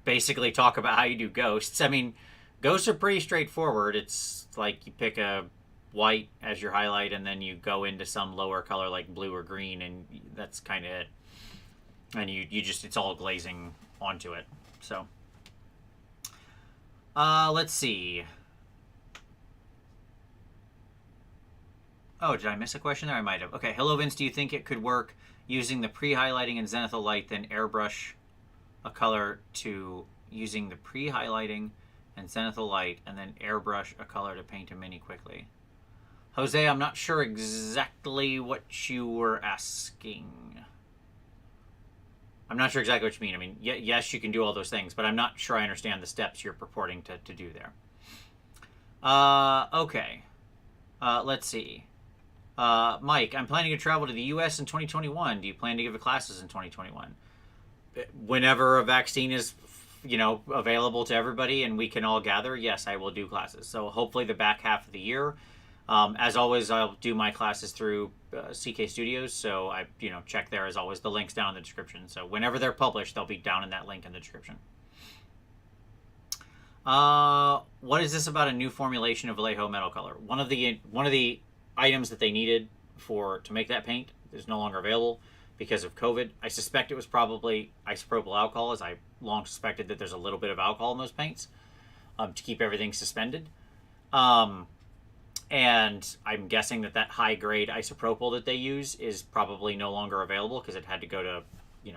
basically talk about how you do ghosts. I mean, ghosts are pretty straightforward. It's like you pick a white as your highlight, and then you go into some lower color like blue or green, and that's kind of it. And you just, it's all glazing onto it. So, let's see. Oh, did I miss a question there? I might have. Okay, hello Vince, do you think it could work using the pre-highlighting and zenithal light, then airbrush a color to using the pre-highlighting and zenithal light, and then airbrush a color to paint a mini quickly? Jose, I'm not sure exactly what you were asking. I'm not sure exactly what you mean. I mean, yes, you can do all those things, but I'm not sure I understand the steps you're purporting to do there. Okay. Let's see. Mike, I'm planning to travel to the U.S. in 2021. Do you plan to give classes in 2021? Whenever a vaccine is, available to everybody and we can all gather, yes, I will do classes. So hopefully the back half of the year. As always, I'll do my classes through CK Studios. So I, check there as always. The link's down in the description. So whenever they're published, they'll be down in that link in the description. What is this about a new formulation of Vallejo metal color? One of the items that they needed to make that paint is no longer available because of COVID. I suspect it was probably isopropyl alcohol, as I long suspected that there's a little bit of alcohol in those paints to keep everything suspended. And I'm guessing that high grade isopropyl that they use is probably no longer available because it had to go to,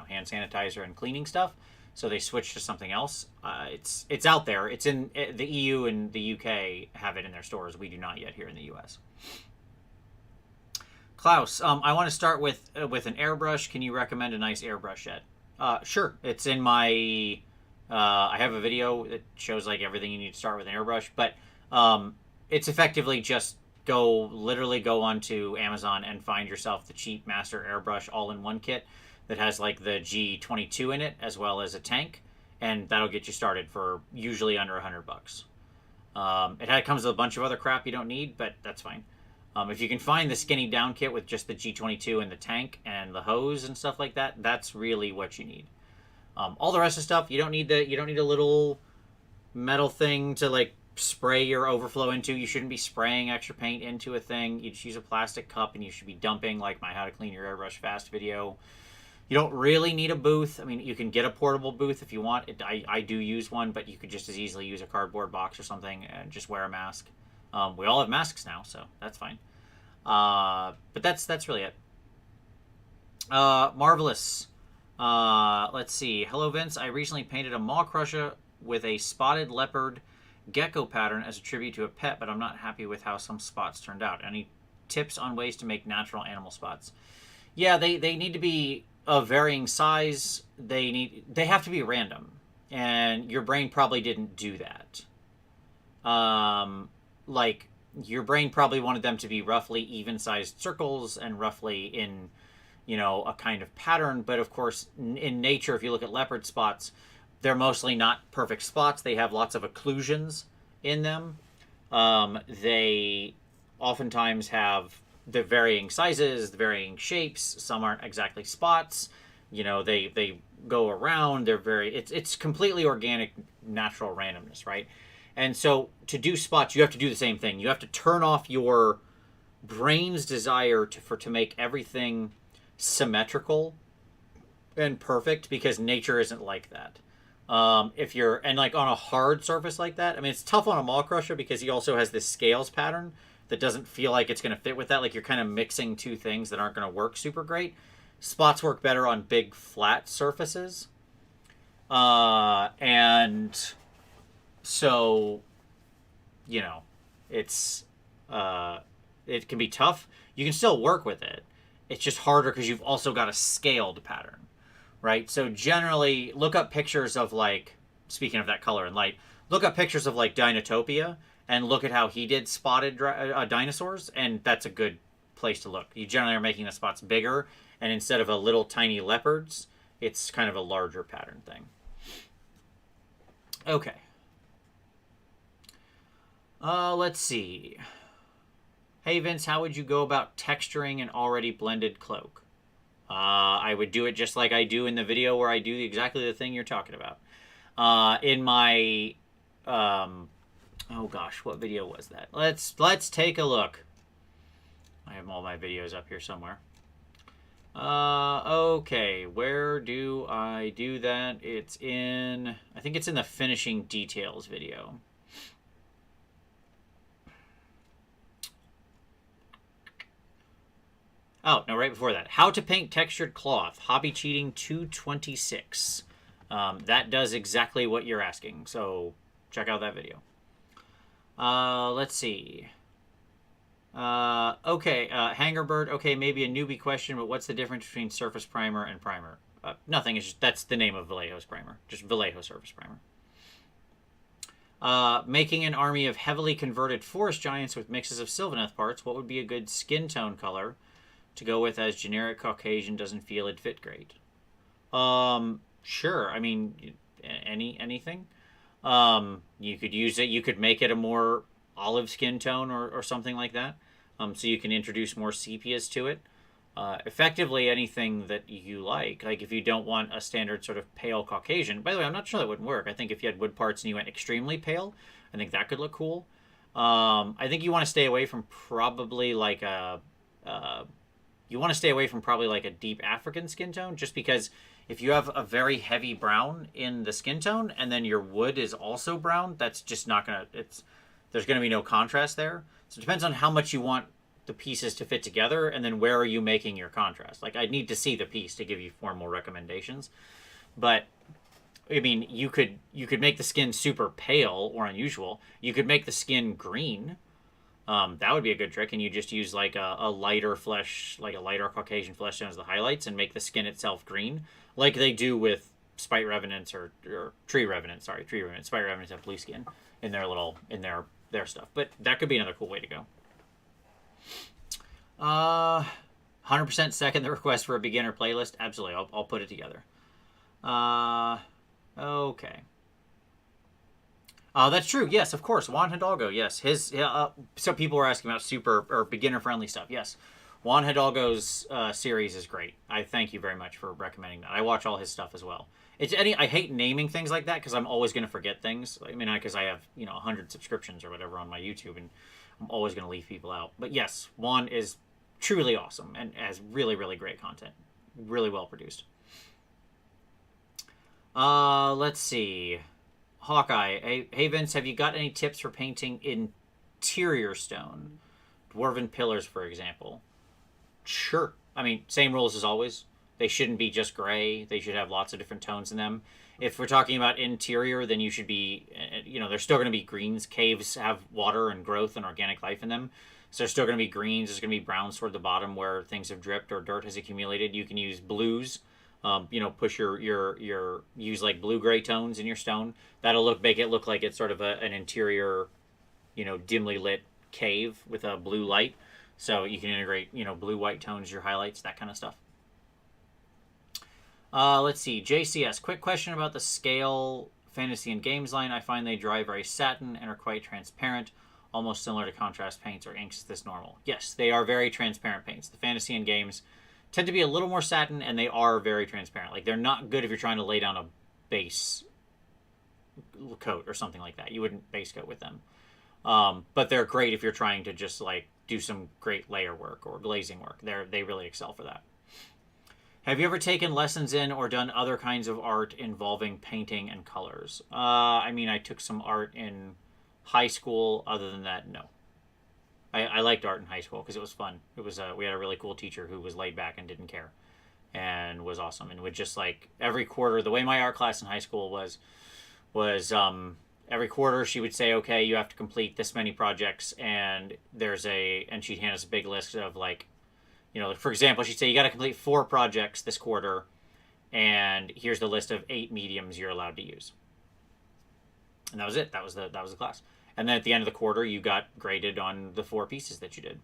hand sanitizer and cleaning stuff. So they switched to something else. It's out there. It's in the EU and the UK have it in their stores. We do not yet here in the US. Klaus, I want to start with an airbrush. Can you recommend a nice airbrush yet? Sure. It's in my. I have a video that shows like everything you need to start with an airbrush, but it's effectively just literally go onto Amazon and find yourself the cheap Master Airbrush all-in-one kit that has like the G22 in it as well as a tank, and that'll get you started for usually under $100. It comes with a bunch of other crap you don't need, but that's fine. If you can find the skinny down kit with just the G22 and the tank and the hose and stuff like that, that's really what you need. All the rest of the stuff, you don't need a little metal thing to like spray your overflow into. You shouldn't be spraying extra paint into a thing. You just use a plastic cup, and you should be dumping like my How to Clean Your Airbrush Fast video. You don't really need a booth. I mean, you can get a portable booth if you want. I do use one, but you could just as easily use a cardboard box or something and just wear a mask. We all have masks now, so that's fine. But that's really it. Marvelous. Let's see. Hello, Vince. I recently painted a Maw Crusher with a spotted leopard gecko pattern as a tribute to a pet, but I'm not happy with how some spots turned out. Any tips on ways to make natural animal spots? Yeah, they need to be of varying size. They have to be random, and your brain probably didn't do that. Like your brain probably wanted them to be roughly even-sized circles and roughly in, a kind of pattern. But of course, in nature, if you look at leopard spots, they're mostly not perfect spots. They have lots of occlusions in them. They oftentimes have the varying sizes, the varying shapes. Some aren't exactly spots. They go around. It's completely organic, natural randomness, right? And so to do spots, you have to do the same thing. You have to turn off your brain's desire to make everything symmetrical and perfect, because nature isn't like that. If you're, and like on a hard surface like that, I mean, it's tough on a Maw Crusher because he also has this scales pattern that doesn't feel like it's going to fit with that. Like you're kind of mixing two things that aren't going to work super great. Spots work better on big flat surfaces. And so, you know, it's it can be tough. You can still work with it. It's just harder because you've also got a scaled pattern, right? So generally, look up pictures of like, speaking of that color and light, look up pictures of like Dinotopia and look at how he did spotted dinosaurs, and that's a good place to look. You generally are making the spots bigger, and instead of a little tiny leopards, it's kind of a larger pattern thing. Okay. Let's see. Hey Vince, how would you go about texturing an already blended cloak? I would do it just like I do in the video where I do exactly the thing you're talking about. In my, oh gosh, what video was that? Let's take a look. I have all my videos up here somewhere. Okay, where do I do that? It's in, I think it's in the finishing details video. Oh, no, right before that. How to paint textured cloth. Hobby Cheating 226. That does exactly what you're asking, so check out that video. Let's see. Okay, Hangerbird. Okay, maybe a newbie question, but what's the difference between surface primer and primer? Nothing. It's just, that's the name of Vallejo's primer. Just Vallejo surface primer. Making an army of heavily converted forest giants with mixes of Sylvaneth parts. What would be a good skin tone color to go with, as generic Caucasian doesn't feel it'd fit great? Sure. I mean, anything. You could use it. You could make it a more olive skin tone or something like that. So you can introduce more sepias to it. Effectively, anything that you like. Like if you don't want a standard sort of pale Caucasian. By the way, I'm not sure that wouldn't work. I think if you had wood parts and you went extremely pale, I think that could look cool. I think you want to stay away from probably like a deep African skin tone, just because if you have a very heavy brown in the skin tone and then your wood is also brown, that's just not gonna, there's gonna be no contrast there. So it depends on how much you want the pieces to fit together, and then where are you making your contrast. Like, I'd need to see the piece to give you formal recommendations, but I mean, you could make the skin super pale or unusual. You could make the skin green. That would be a good trick, and you just use like a lighter flesh, like a lighter Caucasian flesh tone as the highlights, and make the skin itself green, like they do with Spite Revenants or Tree Revenants. Sorry, Tree Revenants. Spite Revenants have blue skin in their stuff, but that could be another cool way to go. 100% second the request for a beginner playlist. Absolutely, I'll put it together. Okay. That's true. Yes, of course. Juan Hidalgo. Yes, his. So people were asking about super or beginner friendly stuff. Yes, Juan Hidalgo's series is great. I thank you very much for recommending that. I watch all his stuff as well. I hate naming things like that because I'm always going to forget things. I mean, because I have 100 subscriptions or whatever on my YouTube, and I'm always going to leave people out. But yes, Juan is truly awesome and has really, really great content. Really well produced. Let's see. Hawkeye. Hey Vince, have you got any tips for painting interior stone? Dwarven pillars, for example. Sure. I mean, same rules as always. They shouldn't be just gray. They should have lots of different tones in them. If we're talking about interior, then you should be, there's still going to be greens. Caves have water and growth and organic life in them. So there's still going to be greens. There's going to be browns toward the bottom where things have dripped or dirt has accumulated. You can use blues. Push use like blue-gray tones in your stone. That'll make it look like it's sort of an interior, dimly lit cave with a blue light. So you can integrate, blue-white tones, your highlights, that kind of stuff. Let's see. JCS, quick question about the Scale Fantasy and Games line. I find they dry very satin and are quite transparent, almost similar to contrast paints or inks. Is this normal? Yes, they are very transparent paints. The Fantasy and Games tend to be a little more satin, and they are very transparent. Like, they're not good if you're trying to lay down a base coat or something like that. You wouldn't base coat with them. But they're great if you're trying to just, like, do some great layer work or glazing work. They really excel for that. Have you ever taken lessons in or done other kinds of art involving painting and colors? I took some art in high school. Other than that, no. I liked art in high school because it was fun. It was we had a really cool teacher who was laid back and didn't care, and was awesome, and would just like every quarter. The way my art class in high school was every quarter she would say, okay, you have to complete this many projects, and and she'd hand us a big list of like, for example, she'd say you got to complete 4 projects this quarter, and here's the list of 8 mediums you're allowed to use. And that was it. That was the class. And then at the end of the quarter, you got graded on the 4 pieces that you did.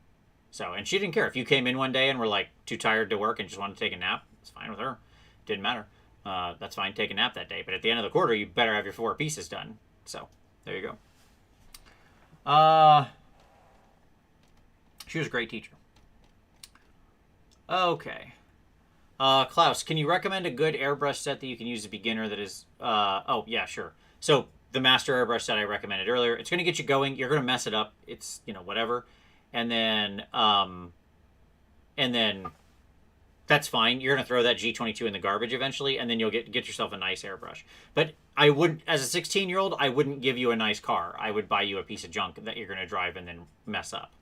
So, and she didn't care if you came in one day and were like too tired to work and just wanted to take a nap. It's fine with her. Didn't matter. That's fine. Take a nap that day. But at the end of the quarter, you better have your 4 pieces done. So there you go. She was a great teacher. Okay. Klaus, can you recommend a good airbrush set that you can use as a beginner that is... oh, yeah, sure. So the master airbrush set I recommended earlier, it's going to get you going. You're going to mess it up. It's, whatever. And then that's fine. You're going to throw that G22 in the garbage eventually, and then you'll get yourself a nice airbrush. But I wouldn't, as a 16-year-old, I wouldn't give you a nice car. I would buy you a piece of junk that you're going to drive and then mess up.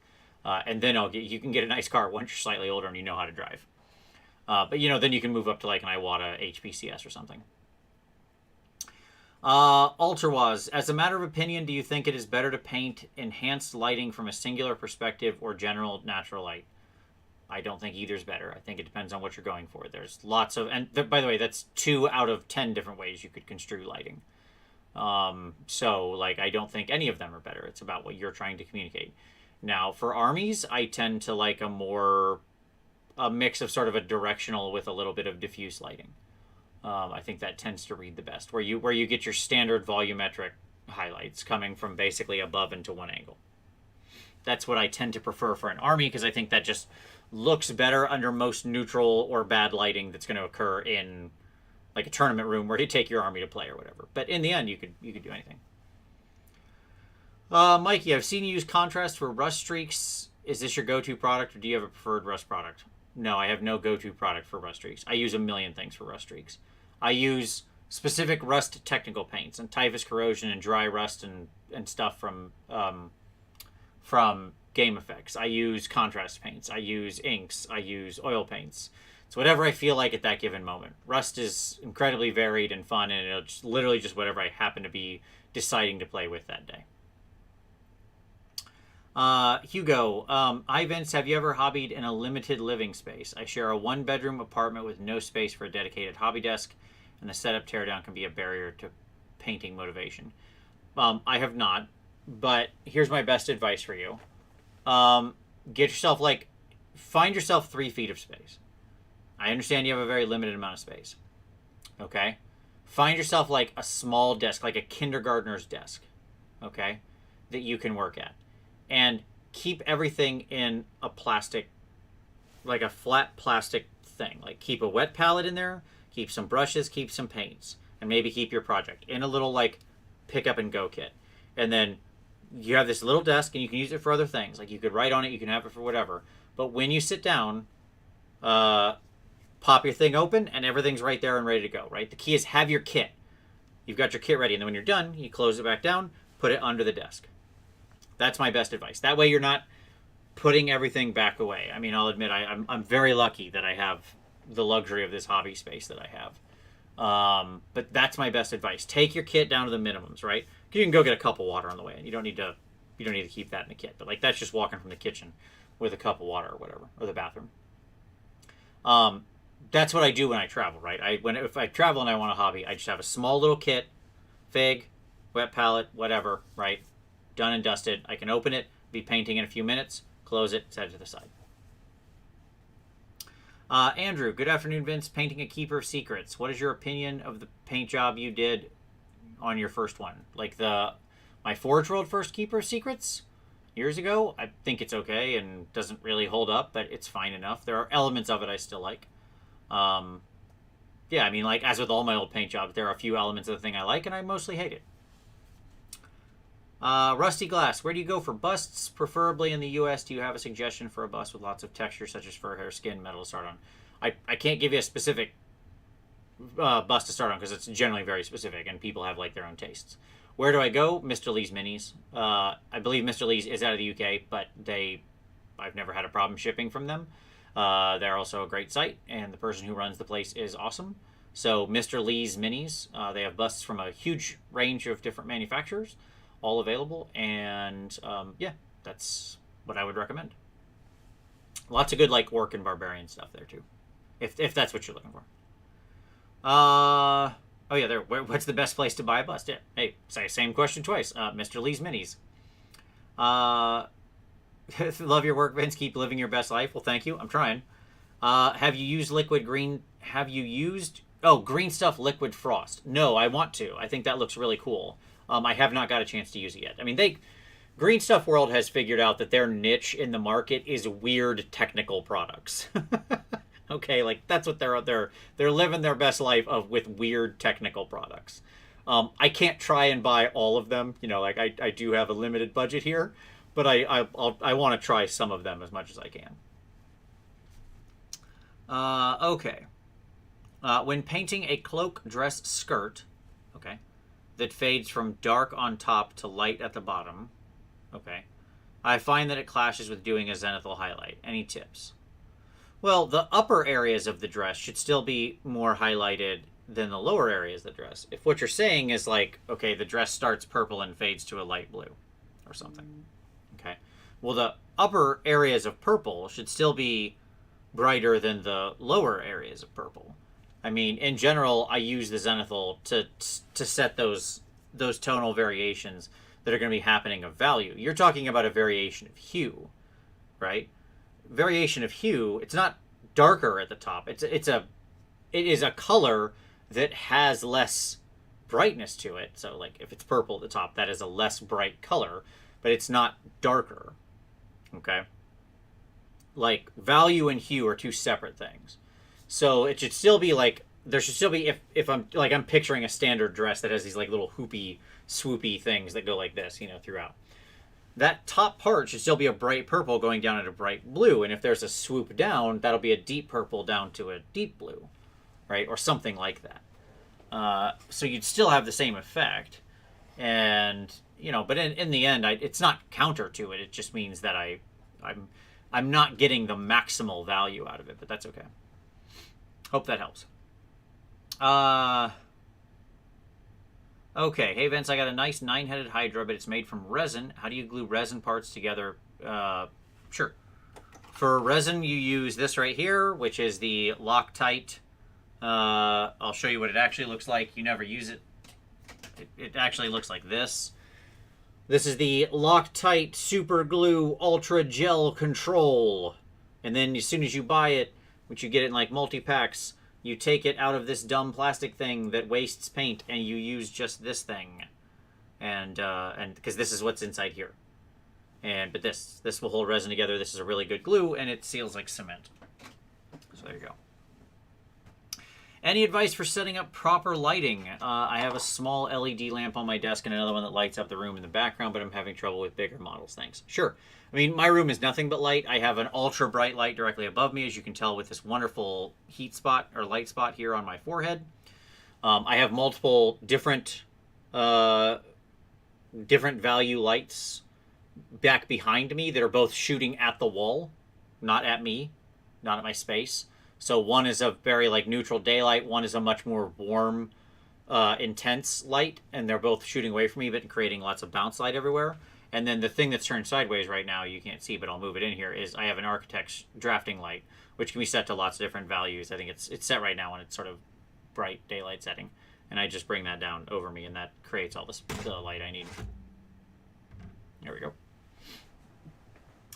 And then you can get a nice car once you're slightly older and you know how to drive. But, then you can move up to like an Iwata HPCS or something. Ultrawaz, as a matter of opinion, do you think it is better to paint enhanced lighting from a singular perspective or general natural light? I don't think either's better. I think it depends on what you're going for. There's lots of, and by the way, that's 2 out of 10 different ways you could construe lighting. So like, I don't think any of them are better. It's about what you're trying to communicate. Now for armies, I tend to like a mix of sort of a directional with a little bit of diffuse lighting. I think that tends to read the best, where you get your standard volumetric highlights coming from basically above into one angle. That's what I tend to prefer for an army, because I think that just looks better under most neutral or bad lighting that's going to occur in like a tournament room where you take your army to play or whatever. But in the end, you could do anything. Mikey, I've seen you use contrast for rust streaks. Is this your go-to product, or do you have a preferred rust product? No, I have no go-to product for rust streaks. I use a million things for rust streaks. I use specific rust technical paints and typhus corrosion and dry rust and stuff from Game Effects. I use contrast paints. I use inks. I use oil paints. It's whatever I feel like at that given moment. Rust is incredibly varied and fun, and it's literally just whatever I happen to be deciding to play with that day. Hugo, hi Vince, have you ever hobbied in a limited living space? I share a 1-bedroom apartment with no space for a dedicated hobby desk, and the setup teardown can be a barrier to painting motivation. I have not, but here's my best advice for you. Get yourself find yourself 3 feet of space. I understand you have a very limited amount of space. Okay? Find yourself like a small desk, like a kindergartner's desk. Okay? That you can work at. And keep everything in a plastic, like a flat plastic thing. Like keep a wet palette in there, keep some brushes, keep some paints, and maybe keep your project in a little like pick up and go kit. And then you have this little desk and you can use it for other things. Like you could write on it, you can have it for whatever. But when you sit down, pop your thing open and everything's right there and ready to go, right? The key is have your kit. You've got your kit ready, and then when you're done, you close it back down, put it under the desk. That's my best advice. That way you're not putting everything back away. I mean, I'll admit I'm very lucky that I have the luxury of this hobby space that I have. But that's my best advice. Take your kit down to the minimums, right? You can go get a cup of water on the way, and you don't need to keep that in the kit. But like that's just walking from the kitchen with a cup of water or whatever, or the bathroom. That's what I do when I travel, right? If I travel and I want a hobby, I just have a small little kit, fig, wet palette, whatever, right? Done and dusted. I can open it, be painting in a few minutes, close it, set it to the side. Andrew, good afternoon, Vince. Painting a Keeper of Secrets. What is your opinion of the paint job you did on your first one? Like my Forge World first Keeper of Secrets years ago? I think it's okay and doesn't really hold up, but it's fine enough. There are elements of it I still like. Yeah, I mean, like as with all my old paint jobs, there are a few elements of the thing I like, and I mostly hate it. Rusty Glass, where do you go for busts? Preferably in the U.S., do you have a suggestion for a bust with lots of texture, such as fur, hair, skin, metal to start on? I can't give you a specific bust to start on, because it's generally very specific, and people have like their own tastes. Where do I go? Mr. Lee's Minis. I believe Mr. Lee's is out of the UK, but I've never had a problem shipping from them. They're also a great site, and the person who runs the place is awesome. So Mr. Lee's Minis, they have busts from a huge range of different manufacturers, all available, and yeah, that's what I would recommend. Lots of good like orc and barbarian stuff there too, if that's what you're looking for. Oh yeah, there. What's the best place to buy a bust? Yeah. Hey, same question twice. Mr. Lee's Minis. Love your work, Vince. Keep living your best life. Well, thank you. I'm trying. Have you used liquid green? Have you used green stuff liquid frost? No, I want to. I think that looks really cool. I have not got a chance to use it yet. I mean, Green Stuff World has figured out that their niche in the market is weird technical products. Okay, like that's what they're living their best life with weird technical products. I can't try and buy all of them. You know, like I do have a limited budget here, but I want to try some of them as much as I can. Okay. When painting a cloak, dress, skirt, okay, that fades from dark on top to light at the bottom, okay, I find that it clashes with doing a zenithal highlight. Any tips? Well, the upper areas of the dress should still be more highlighted than the lower areas of the dress. If what you're saying is like, okay, the dress starts purple and fades to a light blue or something, okay, well, the upper areas of purple should still be brighter than the lower areas of purple. I mean, in general, I use the zenithal to set those tonal variations that are going to be happening of value. You're talking about a variation of hue, right? Variation of hue. It's not darker at the top. It is a color that has less brightness to it. So, like, if it's purple at the top, that is a less bright color, but it's not darker. Okay. Like, value and hue are two separate things. So it should still be like, there should still be, if I'm picturing a standard dress that has these like little hoopy, swoopy things that go like this, you know, throughout. That top part should still be a bright purple going down into bright blue. And if there's a swoop down, that'll be a deep purple down to a deep blue, right? Or something like that. So you'd still have the same effect. And, you know, but in the end, it's not counter to it. It just means that I'm not getting the maximal value out of it, but that's okay. Hope that helps. Okay. Hey, Vince, I got a nice 9-headed Hydra, but it's made from resin. How do you glue resin parts together? Sure. For resin, you use this right here, which is the Loctite. I'll show you what it actually looks like. You never use it. It actually looks like this. This is the Loctite Super Glue Ultra Gel Control. And then as soon as you buy it, which you get it in like multi-packs, you take it out of this dumb plastic thing that wastes paint and you use just this thing. And because this is what's inside here. But this will hold resin together. This is a really good glue and it seals like cement. So there you go. Any advice for setting up proper lighting? I have a small LED lamp on my desk and another one that lights up the room in the background, but I'm having trouble with bigger models. Thanks. Sure. I mean, my room is nothing but light. I have an ultra bright light directly above me, as you can tell with this wonderful heat spot or light spot here on my forehead. I have multiple different value lights back behind me that are both shooting at the wall, not at me, not at my space. So one is a very like neutral daylight, one is a much more warm, intense light, and they're both shooting away from me but creating lots of bounce light everywhere. And then the thing that's turned sideways right now, you can't see, but I'll move it in here, is I have an Architect's drafting light, which can be set to lots of different values. I think it's set right now on its sort of bright daylight setting. And I just bring that down over me, and that creates all the light I need. There we go.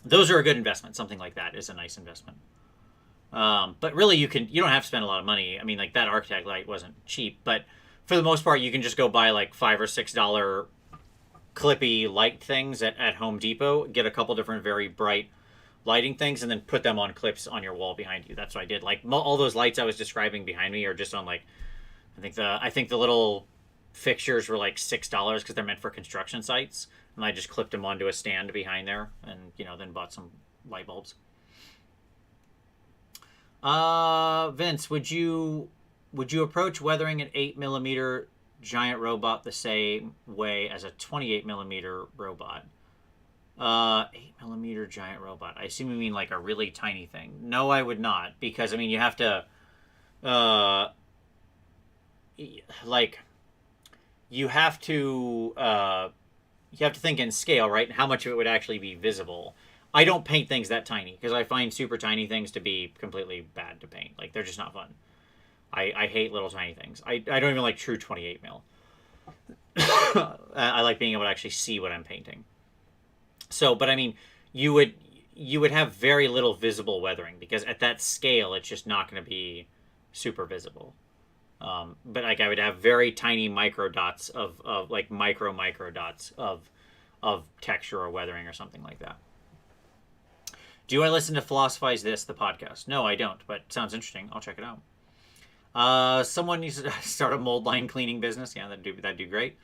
Those are a good investment. Something like that is a nice investment. But really, you don't have to spend a lot of money. I mean, like that Architect light wasn't cheap, but for the most part, you can just go buy like $5 or $6 clippy light things at Home Depot, get a couple different very bright lighting things, and then put them on clips on your wall behind you. That's what I did. Like all those lights I was describing behind me are just on like, I think the little fixtures were like $6 because they're meant for construction sites, and I just clipped them onto a stand behind there, and then bought some light bulbs. Vince, would you approach weathering an 8mm giant robot the same way as a 28 millimeter robot? 8 millimeter giant robot. I assume you mean like a really tiny thing. No, I would not, because I mean you have to, uh, like, you have to, think in scale, right? And how much of it would actually be visible. I don't paint things that tiny because I find super tiny things to be completely bad to paint. Like, they're just not fun. I hate little tiny things. I don't even like true 28 mil. I like being able to actually see what I'm painting. So, but I mean, you would have very little visible weathering because at that scale, it's just not going to be super visible. But like I would have very tiny micro dots of like micro dots of texture or weathering or something like that. Do I listen to Philosophize This, the podcast? No, I don't, but it sounds interesting. I'll check it out. Someone needs to start a mold line cleaning business. Yeah, that'd do great.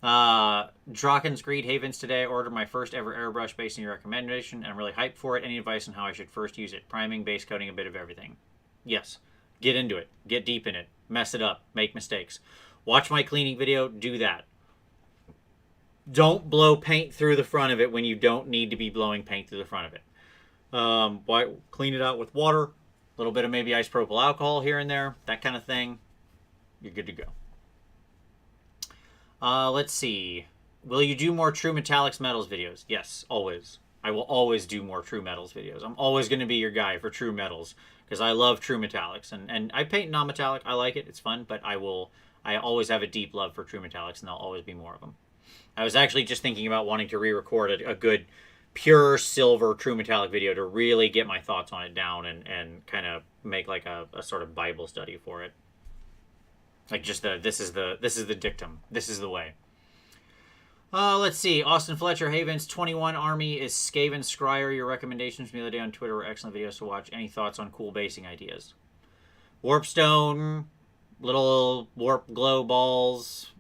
Drawkins Greed Havens today. I ordered my first ever airbrush based on your recommendation, and I'm really hyped for it. Any advice on how I should first use it? Priming, base coating, a bit of everything. Yes. Get into it. Get deep in it. Mess it up. Make mistakes. Watch my cleaning video. Do that. Don't blow paint through the front of it when you don't need to be blowing paint through the front of it. Clean it out with water, a little bit of maybe isopropyl alcohol here and there, that kind of thing. You're good to go. Let's see. Will you do more True Metallics Metals videos? Yes, always. I will always do more True Metals videos. I'm always going to be your guy for True Metals because I love True Metallics. And I paint non-metallic. I like it. It's fun. But I always have a deep love for True Metallics, and there'll always be more of them. I was actually just thinking about wanting to re-record a good pure silver True Metallic video to really get my thoughts on it down and kind of make like a sort of Bible study for it. Like just this is the dictum. This is the way. Let's see. Austin Fletcher, Havens 21 Army is Skaven Scryer. Your recommendations from the other day on Twitter were excellent videos to watch. Any thoughts on cool basing ideas? Warpstone, little warp glow balls,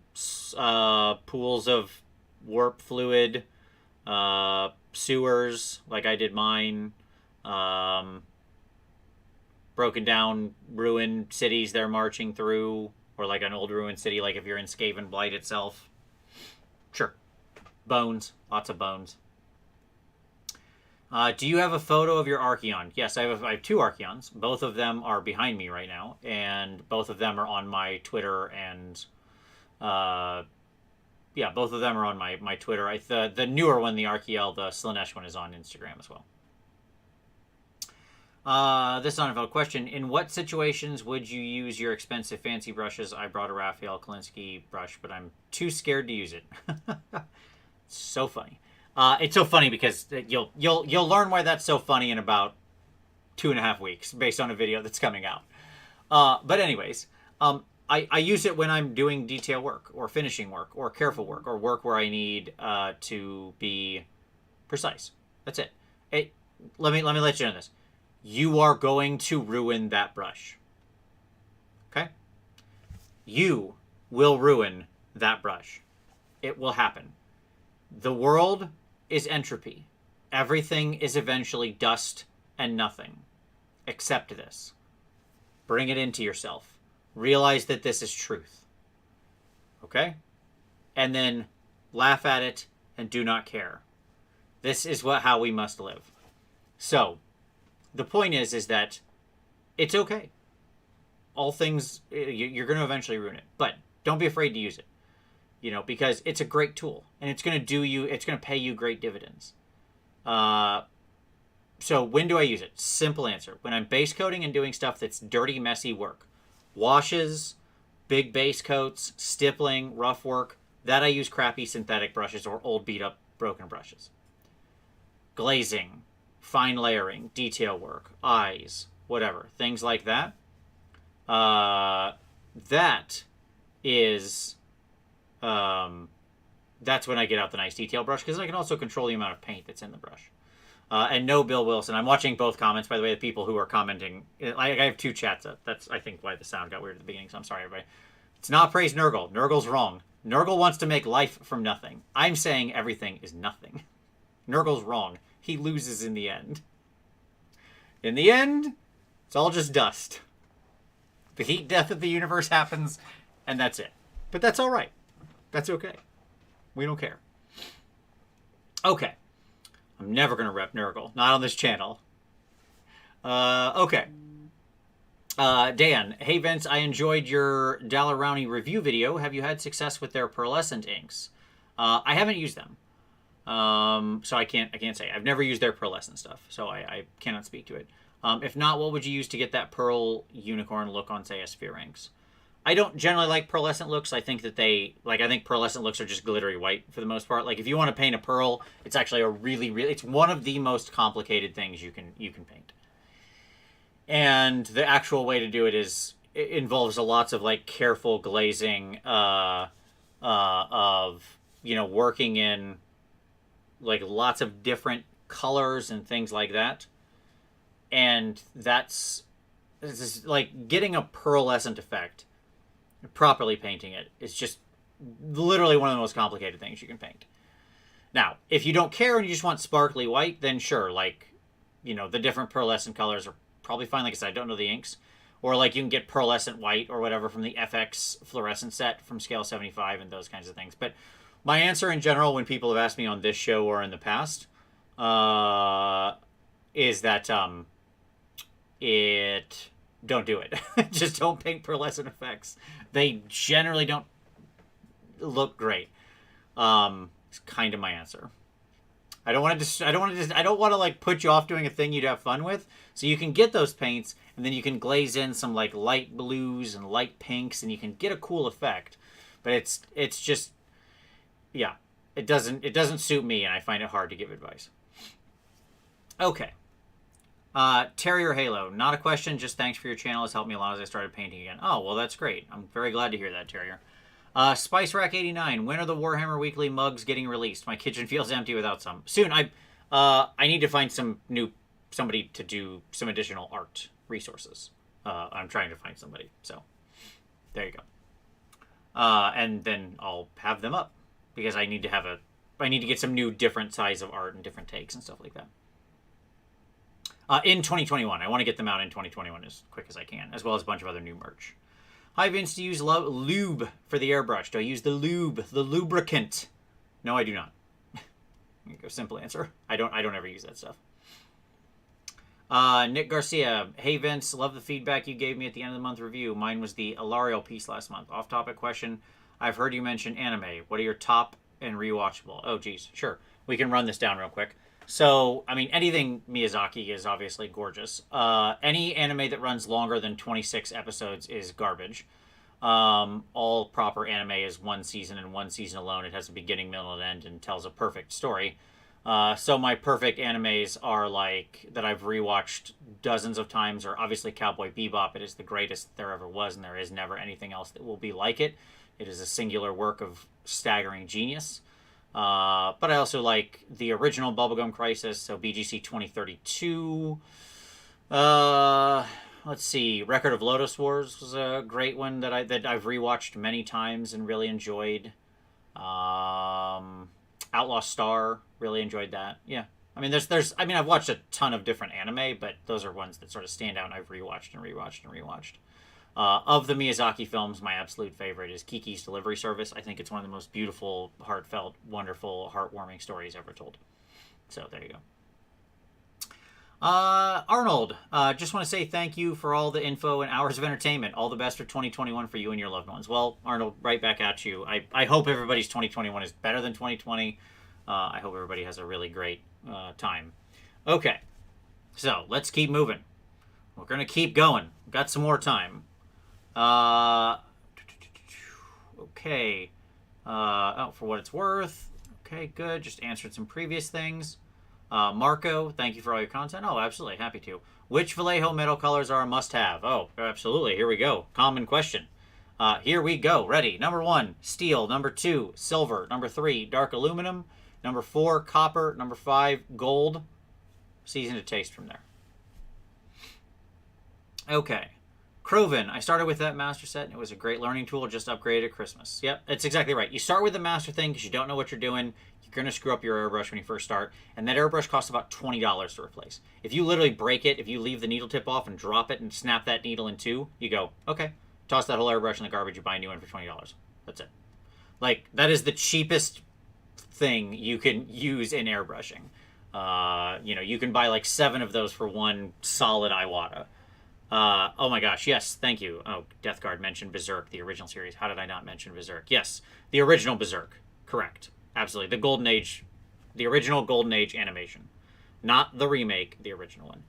pools of warp fluid, sewers like I did mine, broken down ruined cities they're marching through, or like an old ruined city, like if you're in Skaven Blight itself. Sure. Bones. Lots of bones. Do you have a photo of your Archeon? Yes, I have 2 Archeons. Both of them are behind me right now, and both of them are on my Twitter and yeah, both of them are on my Twitter. The newer one, the Archeel, the Slaanesh one, is on Instagram as well. This is an undeveloped question. In what situations would you use your expensive fancy brushes? I brought a Raphael Kalinsky brush, but I'm too scared to use it. It's so funny. It's so funny because you'll learn why that's so funny in about 2.5 weeks based on a video that's coming out. But anyways, I use it when I'm doing detail work or finishing work or careful work or work where I need to be precise. That's it. Let me let you know this. You are going to ruin that brush. Okay? You will ruin that brush. It will happen. The world is entropy. Everything is eventually dust and nothing. Accept this. Bring it into yourself. Realize that this is truth. Okay? And then laugh at it and do not care. This is how we must live. So, the point is that it's okay. All things, you're going to eventually ruin it. But don't be afraid to use it. Because it's a great tool. And it's going to pay you great dividends. So when do I use it? Simple answer. When I'm base coating and doing stuff that's dirty, messy work. Washes, big base coats, stippling, rough work. That I use crappy synthetic brushes or old beat up broken brushes. Glazing, fine layering, detail work, eyes, whatever. Things like that. That is... that's when I get out the nice detail brush, because I can also control the amount of paint that's in the brush. And no Bill Wilson. I'm watching both comments, by the way, the people who are commenting. I have 2 chats up. That's, I think, why the sound got weird at the beginning, so I'm sorry, everybody. It's not praise Nurgle. Nurgle's wrong. Nurgle wants to make life from nothing. I'm saying everything is nothing. Nurgle's wrong. He loses in the end. In the end, it's all just dust. The heat death of the universe happens, and that's it. But that's all right. That's okay. We don't care. Okay. I'm never going to rep Nurgle. Not on this channel. Okay. Dan, hey Vince, I enjoyed your Dalarowny review video. Have you had success with their pearlescent inks? I haven't used them. So I can't say. I've never used their pearlescent stuff, so I cannot speak to it. If not, what would you use to get that pearl unicorn look on, say, a sphere inks? I don't generally like pearlescent looks. I think that I think pearlescent looks are just glittery white for the most part. Like, if you want to paint a pearl, it's actually it's one of the most complicated things you can paint. And the actual way to do it involves lots of, like, careful glazing, of, working in, like, lots of different colors and things like that. And this is like getting a pearlescent effect, properly painting it, is just literally one of the most complicated things you can paint. Now, if you don't care and you just want sparkly white, then sure, like, the different pearlescent colors are probably fine. Like I said, I don't know the inks. Or, like, you can get pearlescent white or whatever from the FX fluorescent set from Scale 75 and those kinds of things. But my answer in general, when people have asked me on this show or in the past, is that don't do it. Just don't paint pearlescent effects. They generally don't look great. It's kind of my answer. I don't want to like put you off doing a thing you'd have fun with. So you can get those paints, and then you can glaze in some, like, light blues and light pinks, and you can get a cool effect. But it's just, yeah, it doesn't suit me, and I find it hard to give advice. Okay. Terrier Halo, not a question, just thanks for your channel. It's helped me a lot as I started painting again. Oh, well, that's great. I'm very glad to hear that, Terrier. Spice Rack 89, when are the Warhammer Weekly mugs getting released? My kitchen feels empty without some. Soon. I need to find somebody to do some additional art resources. I'm trying to find somebody, so there you go. And then I'll have them up, because I need to get some new different size of art and different takes and stuff like that. In 2021. I want to get them out in 2021 as quick as I can, as well as a bunch of other new merch. Hi, Vince. Do you use lube for the airbrush? Do I use the lubricant? No, I do not. Simple answer. I don't ever use that stuff. Nick Garcia. Hey, Vince. Love the feedback you gave me at the end of the month review. Mine was the Ilario piece last month. Off-topic question. I've heard you mention anime. What are your top and rewatchable? Oh, geez. Sure. We can run this down real quick. So, I mean, anything Miyazaki is obviously gorgeous. Any anime that runs longer than 26 episodes is garbage. All proper anime is one season and one season alone. It has a beginning, middle, and end and tells a perfect story. So my perfect animes are, like, that I've rewatched dozens of times, are obviously Cowboy Bebop. It is the greatest there ever was, and there is never anything else that will be like it. It is a singular work of staggering genius. But I also like the original Bubblegum Crisis, so BGC 2032. Let's see, Record of Lodoss Wars was a great one that I've rewatched many times and really enjoyed. Outlaw Star, really enjoyed that. Yeah, I mean, I've watched a ton of different anime, but those are ones that sort of stand out, and I've rewatched and rewatched and rewatched. Of the Miyazaki films, my absolute favorite is Kiki's Delivery Service. I think it's one of the most beautiful, heartfelt, wonderful, heartwarming stories ever told. So there you go. Arnold, just want to say thank you for all the info and hours of entertainment. All the best for 2021 for you and your loved ones. Well, Arnold, right back at you. I hope everybody's 2021 is better than 2020. I hope everybody has a really great time. Okay, so let's keep moving. We're going to keep going. We've got some more time. Okay. For what it's worth. Okay, good. Just answered some previous things. Marco, thank you for all your content. Oh, absolutely. Happy to. Which Vallejo metal colors are a must-have? Oh, absolutely. Here we go. Common question. Here we go. Ready. Number 1, steel. Number 2, silver. Number 3, dark aluminum. Number 4, copper. Number 5, gold. Season to taste from there. Okay. Croven, I started with that master set, and it was a great learning tool, just upgraded at Christmas. Yep, that's exactly right. You start with the master thing because you don't know what you're doing. You're going to screw up your airbrush when you first start, and that airbrush costs about $20 to replace. If you literally break it, if you leave the needle tip off and drop it and snap that needle in two, you go, okay, toss that whole airbrush in the garbage, you buy a new one for $20. That's it. Like, that is the cheapest thing you can use in airbrushing. You can buy like 7 of those for one solid Iwata. Oh my gosh, yes, thank you. Oh, Death Guard mentioned Berserk, the original series. How did I not mention Berserk? Yes, the original Berserk. Correct. Absolutely. The Golden Age, the original Golden Age animation. Not the remake, the original one.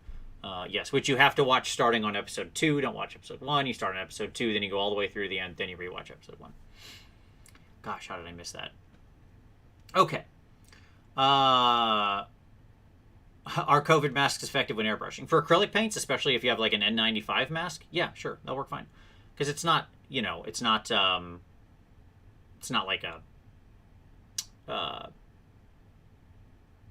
Yes, which you have to watch starting on episode 2. Don't watch episode 1. You start on episode 2, then you go all the way through the end, then you rewatch episode 1. Gosh, how did I miss that? Okay. Are COVID masks effective when airbrushing? For acrylic paints, especially if you have like an N95 mask, yeah, sure, they'll work fine. Because it's not, it's not like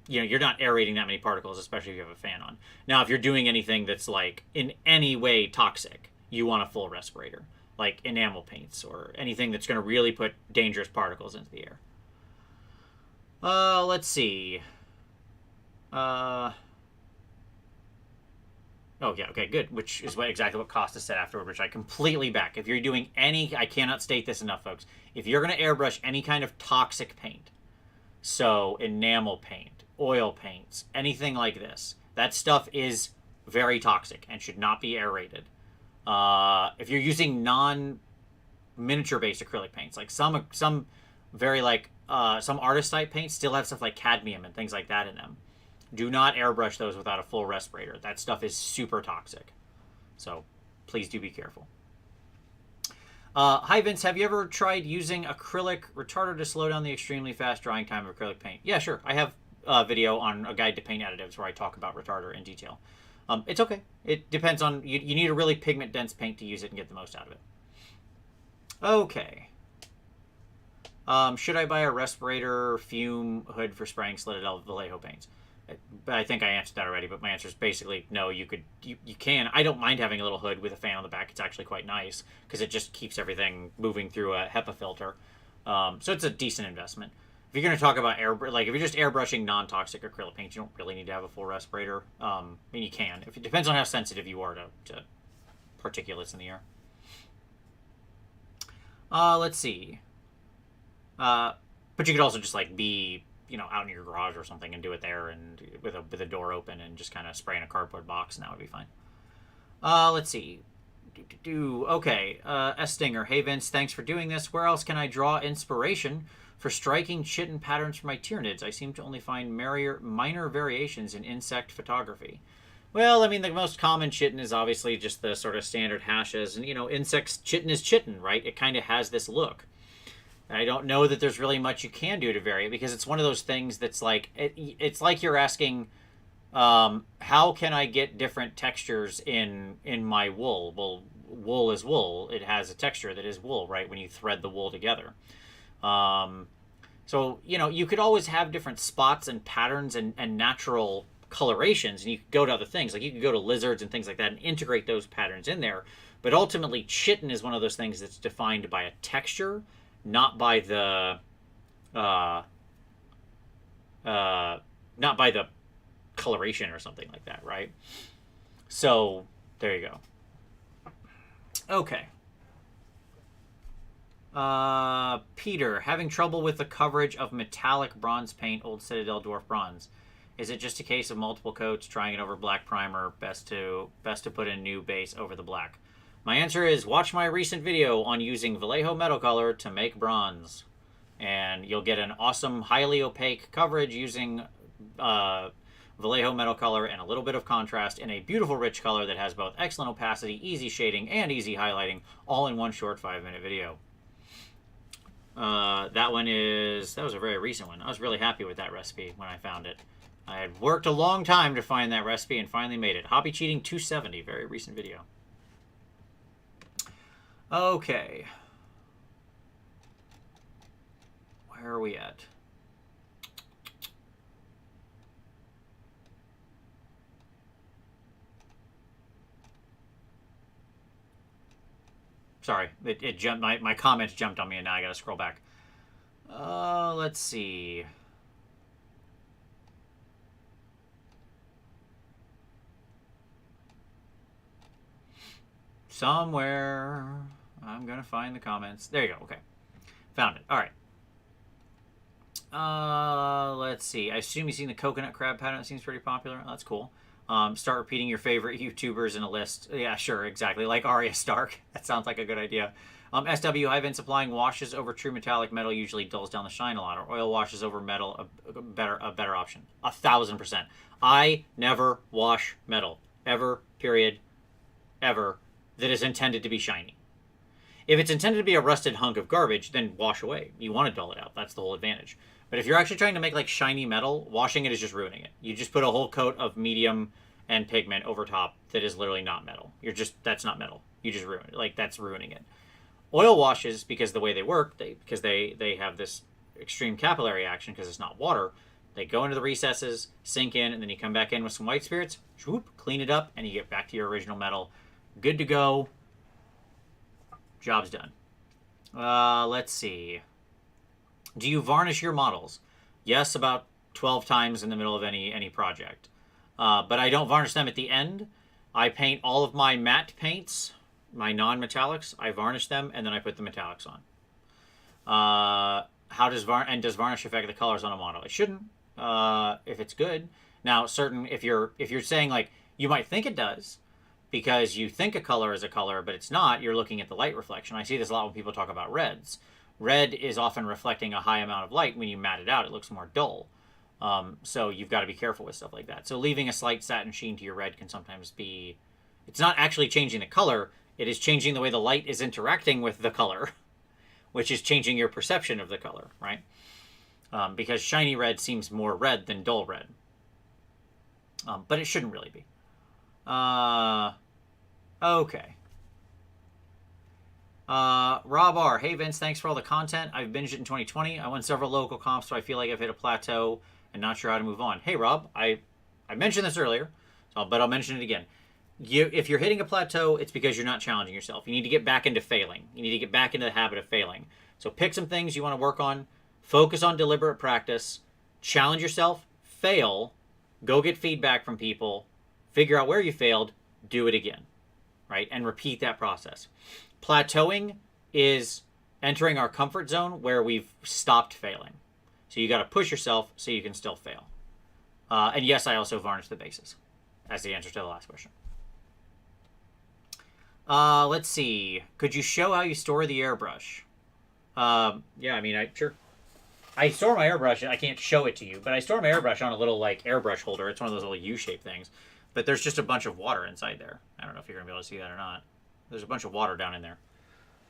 you're not aerating that many particles, especially if you have a fan on. Now, if you're doing anything that's like in any way toxic, you want a full respirator, like enamel paints or anything that's going to really put dangerous particles into the air. Let's see. Oh yeah, okay, good. Which is exactly what Costa said afterward, which I completely back. If you're doing I cannot state this enough, folks. If you're going to airbrush any kind of toxic paint, so enamel paint, oil paints, anything like this, that stuff is very toxic and should not be aerated. If you're using non-miniature based acrylic paints, like some very some artist type paints still have stuff like cadmium and things like that in them. Do not airbrush those without a full respirator. That stuff is super toxic. So please do be careful. Hi, Vince. Have you ever tried using acrylic retarder to slow down the extremely fast drying time of acrylic paint? Yeah, sure. I have a video on a guide to paint additives where I talk about retarder in detail. It's okay. It depends on... You need a really pigment-dense paint to use it and get the most out of it. Okay. Should I buy a respirator fume hood for spraying slitted Vallejo paints? But I think I answered that already, but my answer is basically no. You can. I don't mind having a little hood with a fan on the back. It's actually quite nice because it just keeps everything moving through a HEPA filter. So it's a decent investment. If you're going to talk about if you're just airbrushing non-toxic acrylic paint, you don't really need to have a full respirator. I mean, you can. It depends on how sensitive you are to particulates in the air. Let's see. But you could also just be out in your garage or something and do it there and with a door open and just kind of spray in a cardboard box, and that would be fine. Let's see. Okay. S. Stinger. Hey, Vince, thanks for doing this. Where else can I draw inspiration for striking chitin patterns for my Tyranids? I seem to only find minor variations in insect photography. Well, I mean, the most common chitin is obviously just the sort of standard hashes. And, insects, chitin is chitin, right? It kind of has this look. I don't know that there's really much you can do to vary it because it's one of those things that's like, it's like you're asking, how can I get different textures in my wool? Well, wool is wool. It has a texture that is wool, right? When you thread the wool together. So, you could always have different spots and patterns and natural colorations, and you could go to other things. Like you could go to lizards and things like that and integrate those patterns in there. But ultimately, chitin is one of those things that's defined by a texture, not by the coloration or something like that, right? So there you go. Okay. Peter, having trouble with the coverage of metallic bronze paint, Old Citadel Dwarf Bronze. Is it just a case of multiple coats, trying it over black primer, best to put in new base over the black? My answer is watch my recent video on using Vallejo Metal Color to make bronze. And you'll get an awesome, highly opaque coverage using Vallejo Metal Color and a little bit of contrast in a beautiful rich color that has both excellent opacity, easy shading, and easy highlighting, all in one short 5-minute video. That was a very recent one. I was really happy with that recipe when I found it. I had worked a long time to find that recipe and finally made it. Hobby Cheating 270, very recent video. Okay. Where are we at? Sorry, it jumped. My comments jumped on me, and now I gotta scroll back. Let's see. Somewhere I'm gonna find the comments. There you go. Okay. Found it. All right. Let's see. I assume you've seen the coconut crab pattern. That seems pretty popular. Oh, that's cool. Start repeating your favorite YouTubers in a list. Yeah, sure, exactly. Like Arya Stark. That sounds like a good idea. SW, I've been supplying washes over true metallic metal usually dulls down the shine a lot, or oil washes over metal a better option. 1,000%. I never wash metal ever. Period. Ever. That is intended to be shiny. If it's intended to be a rusted hunk of garbage, then wash away. You want to dull it out. That's the whole advantage. But if you're actually trying to make like shiny metal, washing it is just ruining it. You just put a whole coat of medium and pigment over top that is literally not metal. That's not metal. You just ruin it. Like that's ruining it. Oil washes, because the way they work, because they have this extreme capillary action because it's not water. They go into the recesses, sink in, and then you come back in with some white spirits, whoop, clean it up, and you get back to your original metal. Good to go. Job's done. Let's see. Do you varnish your models? Yes, about 12 times in the middle of any project. But I don't varnish them at the end. I paint all of my matte paints, my non-metallics. I varnish them, and then I put the metallics on. Does varnish affect the colors on a model? It shouldn't, if it's good. Now, if you're saying like you might think it does, because you think a color is a color, but it's not, you're looking at the light reflection. I see this a lot when people talk about reds. Red is often reflecting a high amount of light. When you matte it out, it looks more dull. So you've got to be careful with stuff like that. So leaving a slight satin sheen to your red can sometimes be... It's not actually changing the color. It is changing the way the light is interacting with the color, which is changing your perception of the color, right? Because shiny red seems more red than dull red. But it shouldn't really be. Okay. Rob R. Hey Vince, thanks for all the content. I've binged it in 2020. I won several local comps, so I feel like I've hit a plateau and not sure how to move on. Hey Rob, I mentioned this earlier, but I'll mention it again. If you're hitting a plateau, it's because you're not challenging yourself. You need to get back into failing. You need to get back into the habit of failing. So pick some things you want to work on. Focus on deliberate practice. Challenge yourself. Fail. Go get feedback from people. Figure out where you failed. Do it again. Right? And repeat that process. Plateauing is entering our comfort zone where we've stopped failing. So you got to push yourself so you can still fail. And yes, I also varnish the bases. That's the answer to the last question. Let's see. Could you show how you store the airbrush? Yeah, I mean, sure. I store my airbrush. I can't show it to you, but I store my airbrush on a little like airbrush holder. It's one of those little U-shaped things. But there's just a bunch of water inside there. I don't know if you're gonna be able to see that or not. There's a bunch of water down in there.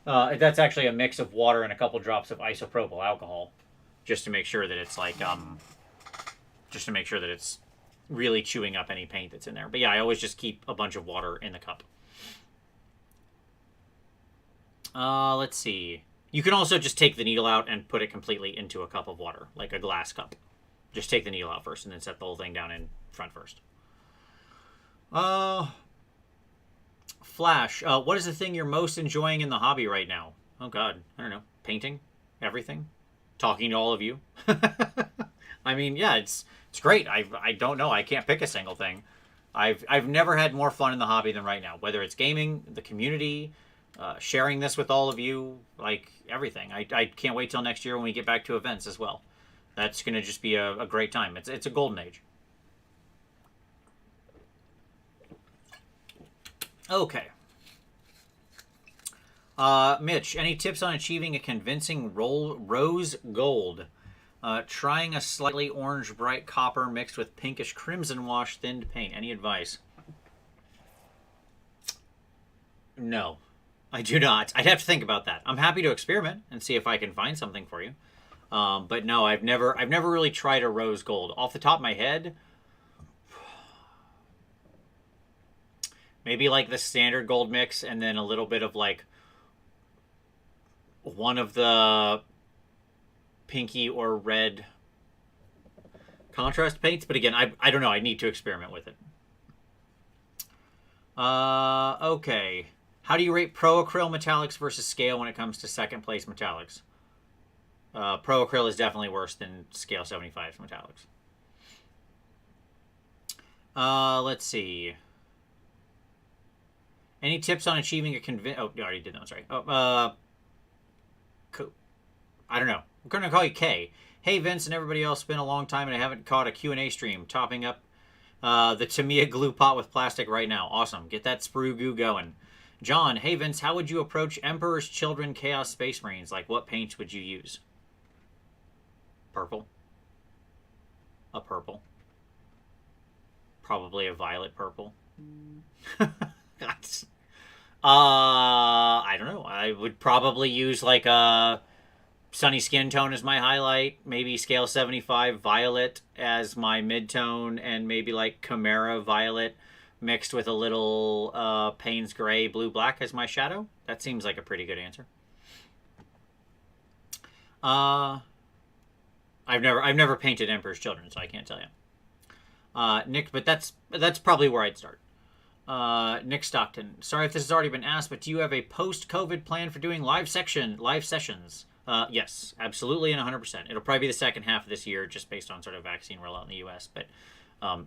That's actually a mix of water and a couple drops of isopropyl alcohol, just to make sure that it's like, just to make sure that it's really chewing up any paint that's in there. But yeah, I always just keep a bunch of water in the cup. Let's see. You can also just take the needle out and put it completely into a cup of water, like a glass cup. Just take the needle out first and then set the whole thing down in front first. Flash, what is the thing you're most enjoying in the hobby right now? Oh God, I don't know. Painting, everything, talking to all of you. I mean, yeah, it's great. I don't know. I can't pick a single thing. I've never had more fun in the hobby than right now. Whether it's gaming, the community, sharing this with all of you, like everything. I can't wait till next year when we get back to events as well. That's going to just be a great time. It's a golden age. Okay. Mitch, any tips on achieving a convincing rose gold? Trying a slightly orange bright copper mixed with pinkish crimson wash thinned paint. Any advice? No, I do not. I'd have to think about that. I'm happy to experiment and see if I can find something for you. But no, I've never really tried a rose gold. Off the top of my head, maybe like the standard gold mix and then a little bit of like one of the pinky or red contrast paints. But again, I don't know. I need to experiment with it. Okay. How do you rate Pro Acryl metallics versus Scale when it comes to second place metallics? Pro Acryl is definitely worse than Scale 75 metallics. Let's see. Any tips on achieving a Oh, you already did that. Sorry. I don't know. I'm going to call you K. Hey, Vince and everybody else. It's been a long time and I haven't caught a Q&A stream. Topping up the Tamiya glue pot with plastic right now. Awesome. Get that sprue goo going. John, hey, Vince, how would you approach Emperor's Children Chaos Space Marines? Like, what paints would you use? Purple. A purple. Probably a violet purple. I don't know. I would probably use like a sunny skin tone as my highlight, maybe scale 75 violet as my mid-tone, and maybe like Chimera violet mixed with a little Payne's gray blue black as my shadow. That seems like a pretty good answer. I've never painted Emperor's Children, so I can't tell you. Nick, but that's probably where I'd start. Nick Stockton. Sorry if this has already been asked, but do you have a post-COVID plan for doing live sessions? Yes, absolutely, and 100%. It'll probably be the second half of this year, just based on sort of vaccine rollout in the U.S. But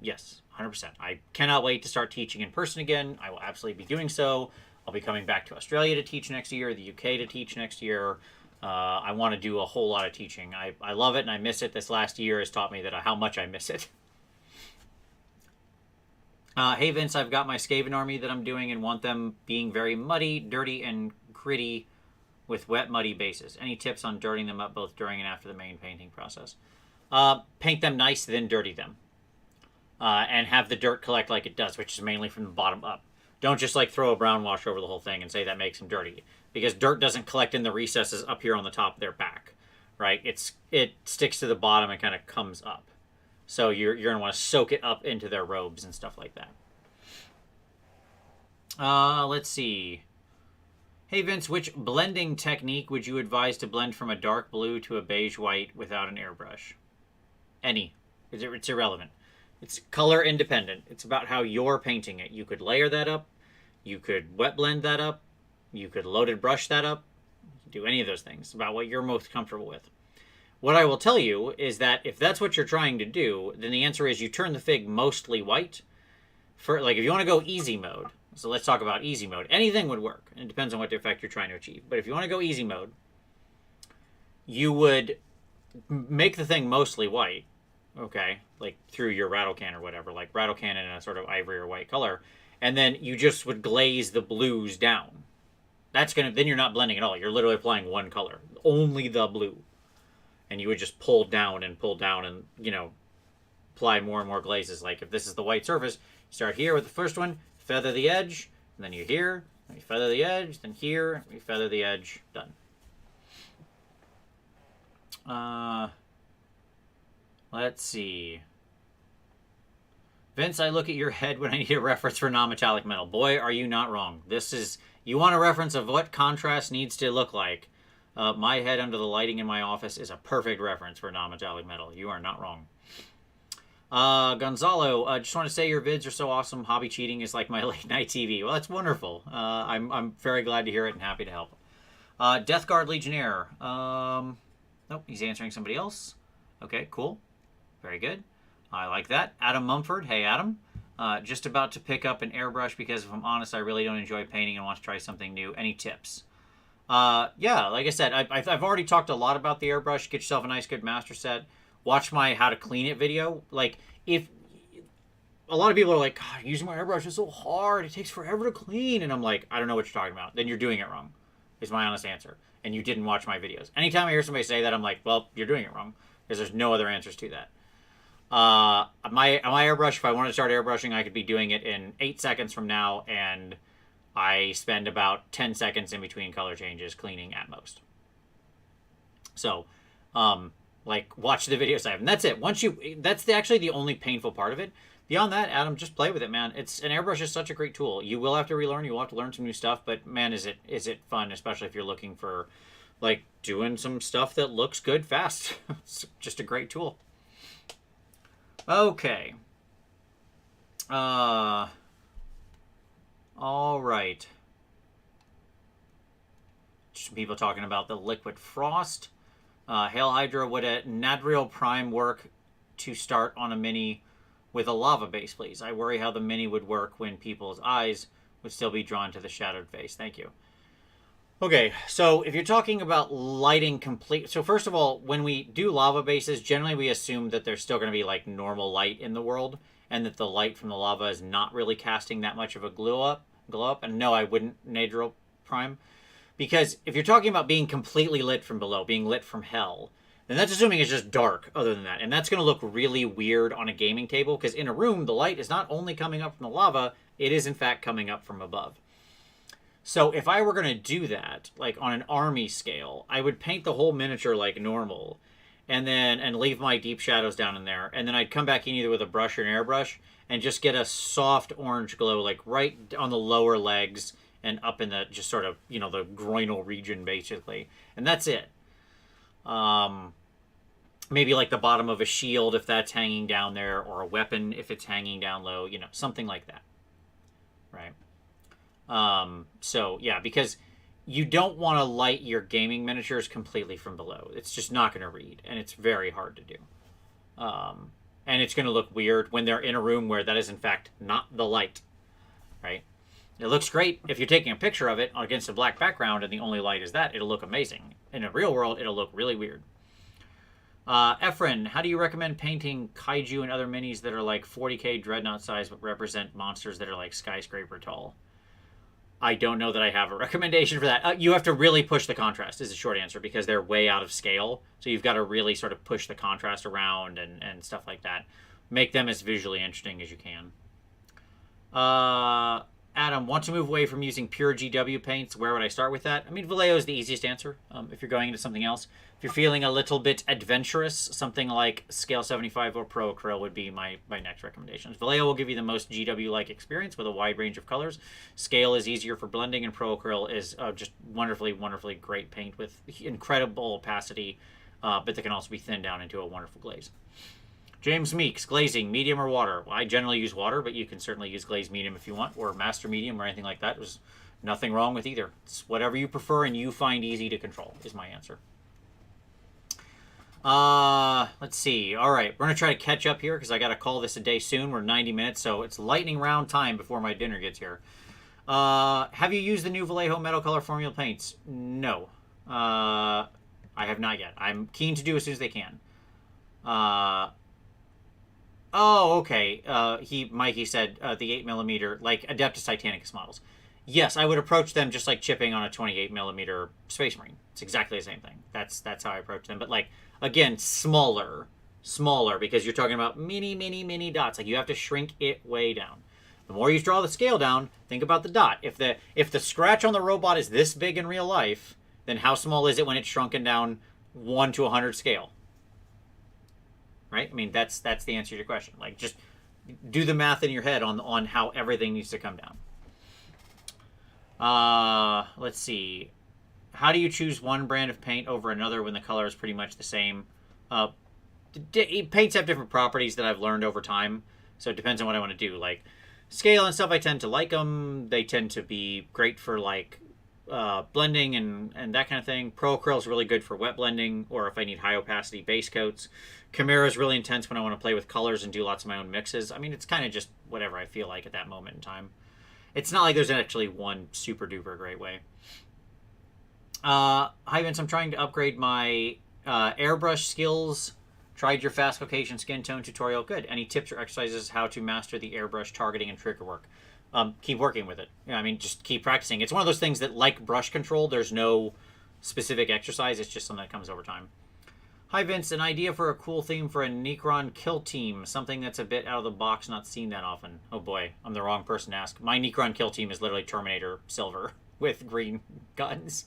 yes, 100%. I cannot wait to start teaching in person again. I will absolutely be doing so. I'll be coming back to Australia to teach next year, the UK to teach next year. I want to do a whole lot of teaching. I love it and I miss it. This last year has taught me that how much I miss it. Hey Vince, I've got my Skaven army that I'm doing and want them being very muddy, dirty, and gritty with wet, muddy bases. Any tips on dirtying them up both during and after the main painting process? Paint them nice, then dirty them. And have the dirt collect like it does, which is mainly from the bottom up. Don't just like throw a brown wash over the whole thing and say that makes them dirty. Because dirt doesn't collect in the recesses up here on the top of their back. Right? It sticks to the bottom and kind of comes up. So you're going to want to soak it up into their robes and stuff like that. Let's see. Hey Vince, which blending technique would you advise to blend from a dark blue to a beige white without an airbrush? Any. It's irrelevant. It's color independent. It's about how you're painting it. You could layer that up. You could wet blend that up. You could loaded brush that up. Do any of those things. It's about what you're most comfortable with. What I will tell you is that if that's what you're trying to do, then the answer is you turn the fig mostly white. For like if you want to go easy mode, so let's talk about easy mode. Anything would work. It depends on what effect you're trying to achieve. But if you want to go easy mode, you would make the thing mostly white, okay, like through your rattle can or whatever, like rattle can in a sort of ivory or white color, and then you just would glaze the blues down. Then you're not blending at all. You're literally applying one color, only the blue. And you would just pull down and, you know, apply more and more glazes. Like if this is the white surface, you start here with the first one, feather the edge, and then you here, and you feather the edge, then here, you feather the edge, done. Let's see. Vince, I look at your head when I need a reference for non-metallic metal. Boy, are you not wrong. You want a reference of what contrast needs to look like. My head under the lighting in my office is a perfect reference for non-metallic metal. You are not wrong. Gonzalo, just want to say your vids are so awesome. Hobby cheating is like my late night TV. Well, that's wonderful. I'm very glad to hear it and happy to help. Death Guard Legionnaire. Nope, he's answering somebody else. Okay, cool. Very good. I like that. Adam Mumford. Hey, Adam. Just about to pick up an airbrush because if I'm honest, I really don't enjoy painting and want to try something new. Any tips? Yeah, like I said, I've already talked a lot about the airbrush. Get yourself a nice, good master set. Watch my how to clean it video. Like, if a lot of people are like, God, using my airbrush is so hard. It takes forever to clean. And I'm like, I don't know what you're talking about. Then you're doing it wrong, is my honest answer. And you didn't watch my videos. Anytime I hear somebody say that, I'm like, well, you're doing it wrong. Because there's no other answers to that. My airbrush, if I wanted to start airbrushing, I could be doing it in 8 seconds from now. And I spend about 10 seconds in between color changes cleaning at most. So, like, watch the videos I have. And that's it. That's actually the only painful part of it. Beyond that, Adam, just play with it, man. An airbrush is such a great tool. You will have to relearn. You will have to learn some new stuff. But, man, is it fun, especially if you're looking for, like, doing some stuff that looks good fast. It's just a great tool. Okay. All right. Just people talking about the liquid frost. Hail Hydra, would a Nadriel Prime work to start on a mini with a lava base, please? I worry how the mini would work when people's eyes would still be drawn to the shadowed face. Thank you. Okay, so if you're talking about lighting complete, so first of all, when we do lava bases, generally we assume that there's still going to be like normal light in the world, and that the light from the lava is not really casting that much of a glow up. And no, I wouldn't Nadro Prime, because if you're talking about being completely lit from below, being lit from hell, then that's assuming it's just dark. Other than that, and that's going to look really weird on a gaming table, because in a room the light is not only coming up from the lava, it is in fact coming up from above. So if I were going to do that, like on an army scale, I would paint the whole miniature like normal, and leave my deep shadows down in there, and then I'd come back in either with a brush or an airbrush and just get a soft orange glow like right on the lower legs and up in the just sort of, the groinal region basically. And that's it. Um Maybe like the bottom of a shield if that's hanging down there, or a weapon if it's hanging down low, something like that, right? So yeah, because you don't want to light your gaming miniatures completely from below. It's just not going to read, and it's very hard to do. And it's going to look weird when they're in a room where that is in fact not the light, right? It looks great if you're taking a picture of it against a black background and the only light is that. It'll look amazing. In a real world, it'll look really weird. Efren, how do you recommend painting kaiju and other minis that are like 40k dreadnought size but represent monsters that are like skyscraper tall? I don't know that I have a recommendation for that. You have to really push the contrast, is the short answer, because they're way out of scale. So you've got to really sort of push the contrast around and stuff like that. Make them as visually interesting as you can. Adam, want to move away from using pure GW paints? Where would I start with that? I mean, Vallejo is the easiest answer. If you're going into something else, if you're feeling a little bit adventurous, something like Scale 75 or Pro Acryl would be my next recommendations. Vallejo will give you the most GW-like experience with a wide range of colors. Scale is easier for blending, and Pro Acryl is just wonderfully, wonderfully great paint with incredible opacity, but that can also be thinned down into a wonderful glaze. James Meeks, glazing, medium or water? Well, I generally use water, but you can certainly use glaze medium if you want, or master medium or anything like that. There's nothing wrong with either. It's whatever you prefer and you find easy to control, is my answer. Let's see. All right, we're going to try to catch up here because I got to call this a day soon. We're 90 minutes, so it's lightning round time before my dinner gets here. Have you used the new Vallejo Metal Color Formula paints? No. I have not yet. I'm keen to do as soon as they can. Oh, okay. Mikey said the 8mm, like Adeptus Titanicus models. Yes, I would approach them just like chipping on a 28mm Space Marine. It's exactly the same thing. That's how I approach them. But like again, smaller, because you're talking about mini dots. Like you have to shrink it way down. The more you draw the scale down, think about the dot. If the scratch on the robot is this big in real life, then how small is it when it's shrunken down 1 to 100 scale? Right? I mean, that's the answer to your question. Like, just do the math in your head on how everything needs to come down. Let's see. How do you choose one brand of paint over another when the color is pretty much the same? Paints have different properties that I've learned over time, so it depends on what I want to do. Like, scale and stuff, I tend to like them. They tend to be great for, like, blending and that kind of thing. Pro Acryl is really good for wet blending, or if I need high opacity base coats. Chimera is really intense when I want to play with colors and do lots of my own mixes. I mean, it's kind of just whatever I feel like at that moment in time. It's not like there's actually one super duper great way. Hi Vince, I'm trying to upgrade my airbrush skills. Tried your fast Caucasian skin tone tutorial. Good. Any tips or exercises how to master the airbrush targeting and trigger work? Keep working with it. I mean, just keep practicing. It's one of those things that, like brush control, there's no specific exercise. It's just something that comes over time. Hi, Vince. An idea for a cool theme for a Necron kill team. Something that's a bit out of the box, not seen that often. Oh, boy. I'm the wrong person to ask. My Necron kill team is literally Terminator Silver with green guns.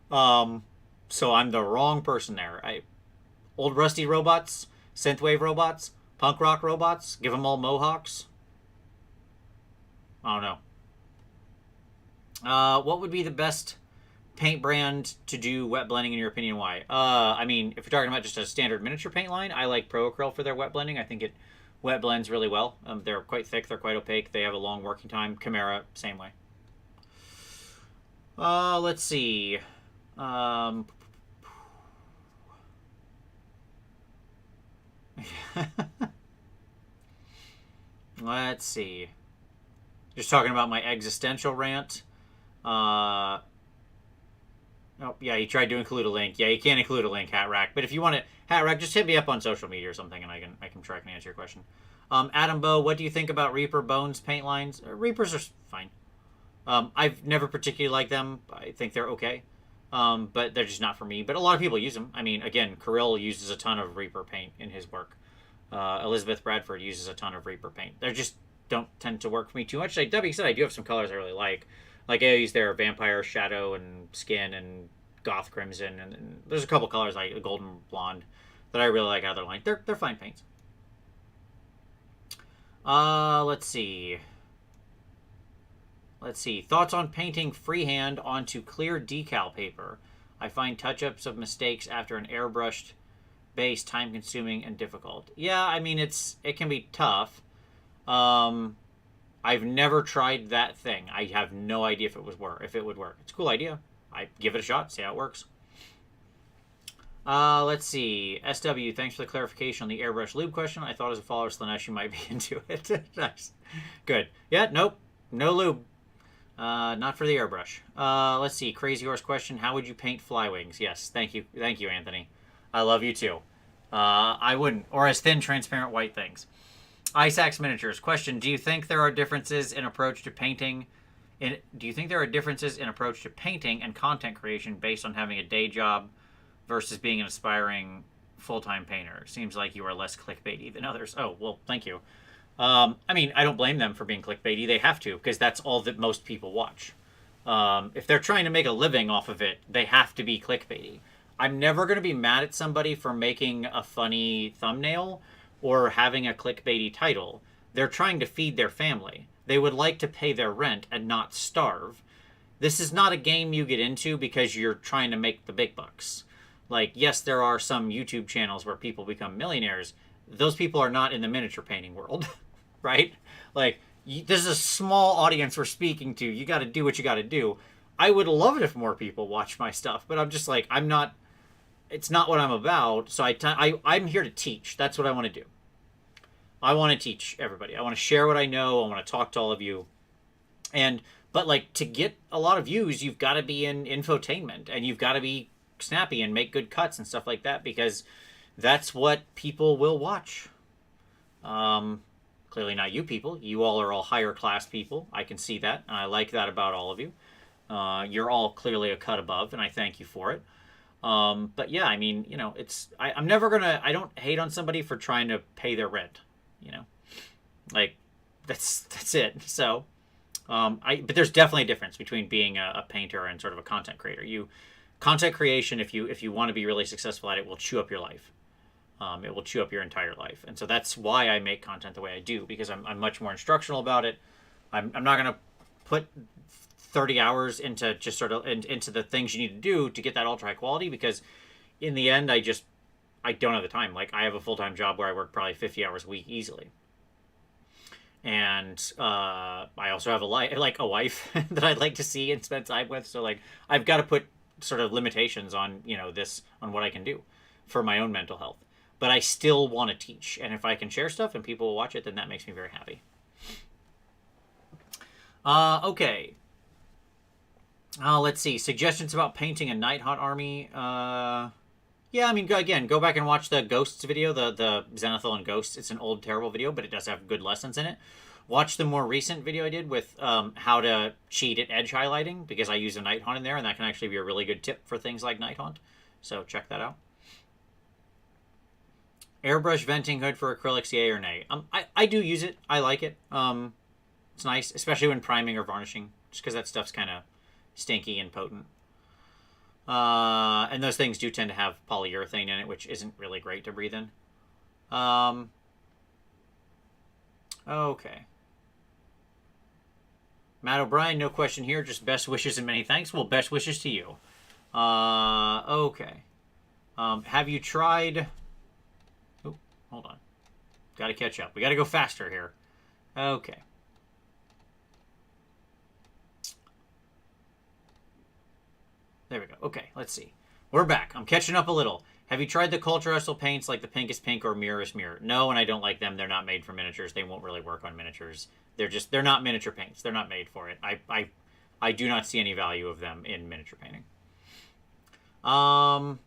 So I'm the wrong person there. Old rusty robots, synthwave robots, punk rock robots, give them all mohawks. I don't know. What would be the best paint brand to do wet blending in your opinion? Why? I mean, if you're talking about just a standard miniature paint line, I like Pro Acryl for their wet blending. I think it wet blends really well. They're quite thick. They're quite opaque. They have a long working time. Chimera, same way. Let's see. Let's see. Just talking about my existential rant. Oh, yeah, you tried to include a link. Yeah, you can't include a link, Hat Rack. But if you want to, Hat Rack, just hit me up on social media or something, and I can try and answer your question. Adam Bow, what do you think about Reaper Bones paint lines? Reapers are fine. I've never particularly liked them. I think they're okay, but they're just not for me. But a lot of people use them. I mean, again, Kirill uses a ton of Reaper paint in his work. Elizabeth Bradford uses a ton of Reaper paint. They just don't tend to work for me too much. Like Debbie said, I do have some colors I really like. Like I use their Vampire Shadow and Skin and Goth Crimson, and there's a couple colors like Golden Blonde that I really like out of their line. They're fine paints. Let's see. Let's see. Thoughts on painting freehand onto clear decal paper. I find touch-ups of mistakes after an airbrushed base time-consuming and difficult. Yeah, I mean it can be tough. I've never tried that thing. I have no idea if it would work. It's a cool idea. I give it a shot, see how it works. Let's see. SW, thanks for the clarification on the airbrush lube question. I thought as a follower of Slanesh you might be into it. Nice. Good. Yeah, nope. No lube. Not for the airbrush. Let's see. Crazy Horse question. How would you paint fly wings? Yes, thank you. Thank you, Anthony. I love you too. I wouldn't. Or as thin, transparent white things. Isaac's Miniatures question. Do you think there are differences in approach to painting? Do you think there are differences in approach to painting and content creation based on having a day job versus being an aspiring full-time painter? Seems like you are less clickbaity than others. Oh, well, thank you. I mean, I don't blame them for being clickbaity. They have to, because that's all that most people watch. If they're trying to make a living off of it, they have to be clickbaity. I'm never going to be mad at somebody for making a funny thumbnail or having a clickbaity title. They're trying to feed their family. They would like to pay their rent and not starve. This is not a game you get into because you're trying to make the big bucks. Like, yes, there are some YouTube channels where people become millionaires. Those people are not in the miniature painting world, right? Like, this is a small audience we're speaking to. You got to do what you got to do. I would love it if more people watch my stuff, but I'm just like, it's not what I'm about. So I'm here to teach. That's what I want to do. I want to teach everybody. I want to share what I know. I want to talk to all of you. But like, to get a lot of views, you've got to be in infotainment, and you've got to be snappy and make good cuts and stuff like that, because that's what people will watch. Clearly not you people. You all are all higher class people. I can see that, and I like that about all of you. You're all clearly a cut above, and I thank you for it. But yeah, I mean, I'm never gonna. I don't hate on somebody for trying to pay their rent. Like that's it. So, but there's definitely a difference between being a painter and sort of a content creator. Content creation, if you want to be really successful at it, will chew up your life. It will chew up your entire life, and so that's why I make content the way I do, because I'm much more instructional about it. I'm not gonna put 30 hours into just sort of into the things you need to do to get that ultra high quality, because in the end I don't have the time. Like, I have a full-time job where I work probably 50 hours a week easily, and I also have a wife that I'd like to see and spend time with. So like, I've got to put sort of limitations on on what I can do for my own mental health, but I still want to teach, and if I can share stuff and people will watch it, then that makes me very happy. Okay. Let's see. Suggestions about painting a Nighthaunt army. Yeah, I mean, again, go back and watch the Ghosts video, the Zenithal and Ghosts. It's an old, terrible video, but it does have good lessons in it. Watch the more recent video I did with how to cheat at edge highlighting, because I use a Nighthaunt in there, and that can actually be a really good tip for things like Nighthaunt. So check that out. Airbrush venting hood for acrylics, yay or nay? I do use it. I like it. It's nice, especially when priming or varnishing, just because that stuff's kind of stinky and potent. And those things do tend to have polyurethane in it, which isn't really great to breathe in. Okay. Matt O'Brien, no question here, just best wishes and many thanks. Well, best wishes to you. Okay. Have you tried... Oh, hold on. Got to catch up. We got to go faster here. Okay. There we go. Okay, let's see. We're back. I'm catching up a little. Have you tried the Culture Wrestle paints like the Pink is Pink or Mirror is Mirror? No, and I don't like them. They're not made for miniatures. They won't really work on miniatures. They're not miniature paints. They're not made for it. I do not see any value of them in miniature painting. So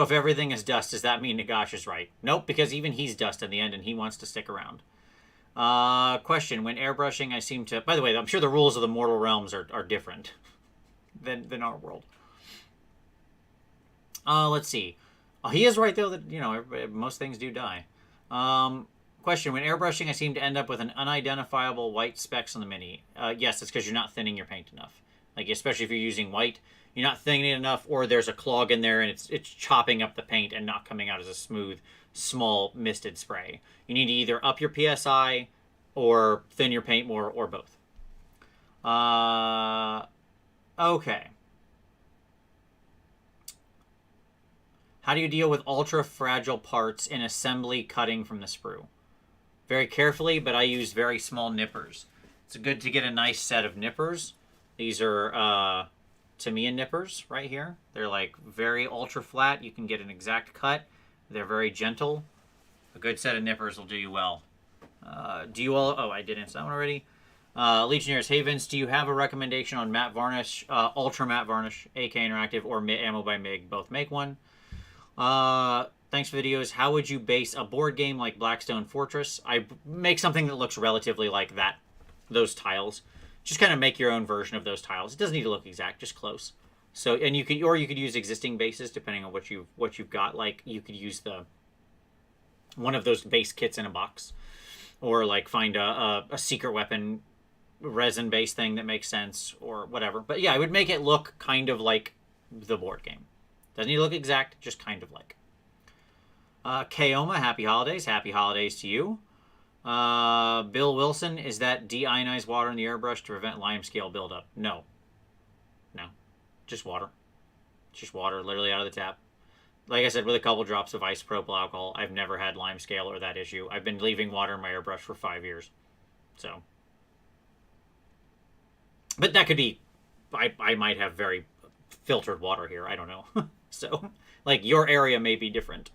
if everything is dust, does that mean Nagash is right? Nope, because even he's dust in the end and he wants to stick around. Question. When airbrushing, I seem to... By the way, I'm sure the rules of the Mortal Realms are different than our world. Let's see. He is right, though, that, you know, most things do die. Question. When airbrushing, I seem to end up with an unidentifiable white specks on the mini. Yes, it's because you're not thinning your paint enough. Like, especially if you're using white, you're not thinning it enough, or there's a clog in there and it's chopping up the paint and not coming out as a smooth, small, misted spray. You need to either up your PSI or thin your paint more, or both. Okay. How do you deal with ultra-fragile parts in assembly cutting from the sprue? Very carefully, but I use very small nippers. It's good to get a nice set of nippers. These are Tamiya nippers right here. They're like very ultra-flat. You can get an exact cut. They're very gentle. A good set of nippers will do you well. Do you all... Oh, I did answer that one already. Legionnaires, hey Vince, do you have a recommendation on matte varnish, ultra matte varnish, AK Interactive, or Ammo by MIG? Both make one. Thanks for the videos. How would you base a board game like Blackstone Fortress? I make something that looks relatively like that, those tiles. Just kind of make your own version of those tiles. It doesn't need to look exact, just close. So, and you could use existing bases depending on what you've got. Like you could use one of those base kits in a box, or like find a secret weapon resin based thing that makes sense, or whatever. But yeah, I would make it look kind of like the board game. Doesn't need to look exact, just kind of like. Kaoma, happy holidays. Happy holidays to you. Bill Wilson, is that deionized water in the airbrush to prevent limescale buildup? No. No. Just water. Just water, literally out of the tap. Like I said, with a couple drops of isopropyl alcohol, I've never had limescale or that issue. I've been leaving water in my airbrush for 5 years. So. But that could be... I might have very filtered water here. I don't know. So, like, your area may be different.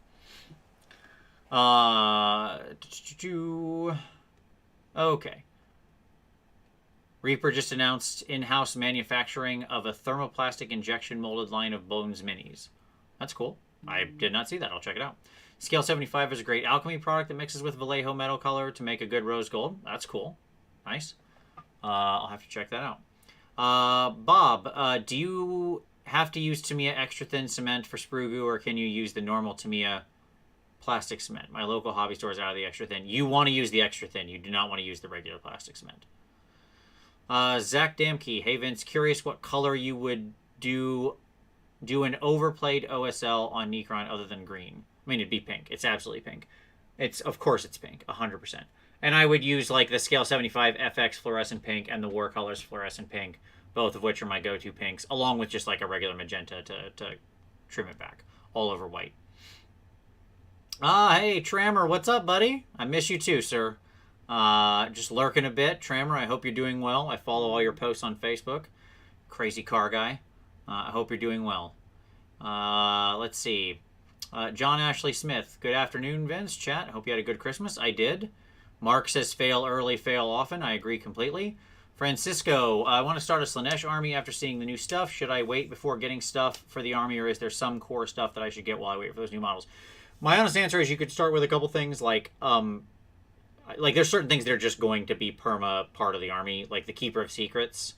Okay. Reaper just announced in-house manufacturing of a thermoplastic injection molded line of Bones Minis. That's cool. I did not see that. I'll check it out. Scale 75 is a great alchemy product that mixes with Vallejo metal color to make a good rose gold. That's cool. Nice. I'll have to check that out. Bob, do you have to use Tamiya extra thin cement for sprue goo, or can you use the normal Tamiya plastic cement? My local hobby store is out of the extra thin. You want to use the extra thin. You do not want to use the regular plastic cement. Zach Damke, hey Vince, curious what color you would do an overplayed OSL on Necron other than green. I mean, it'd be pink. It's absolutely pink. Of course it's pink, 100%. And I would use like the Scale 75 FX fluorescent pink and the War Colors fluorescent pink, both of which are my go-to pinks, along with just like a regular magenta to trim it back, all over white. Hey, Trammer, what's up, buddy? I miss you too, sir. Just lurking a bit. Trammer, I hope you're doing well. I follow all your posts on Facebook. Crazy car guy. I hope you're doing well. Let's see. John Ashley Smith. Good afternoon, Vince. Chat. Hope you had a good Christmas. I did. Mark says fail early, fail often. I agree completely. Francisco, I want to start a Slaanesh army after seeing the new stuff. Should I wait before getting stuff for the army, or is there some core stuff that I should get while I wait for those new models? My honest answer is you could start with a couple things like there's certain things that are just going to be perma part of the army, like the Keeper of Secrets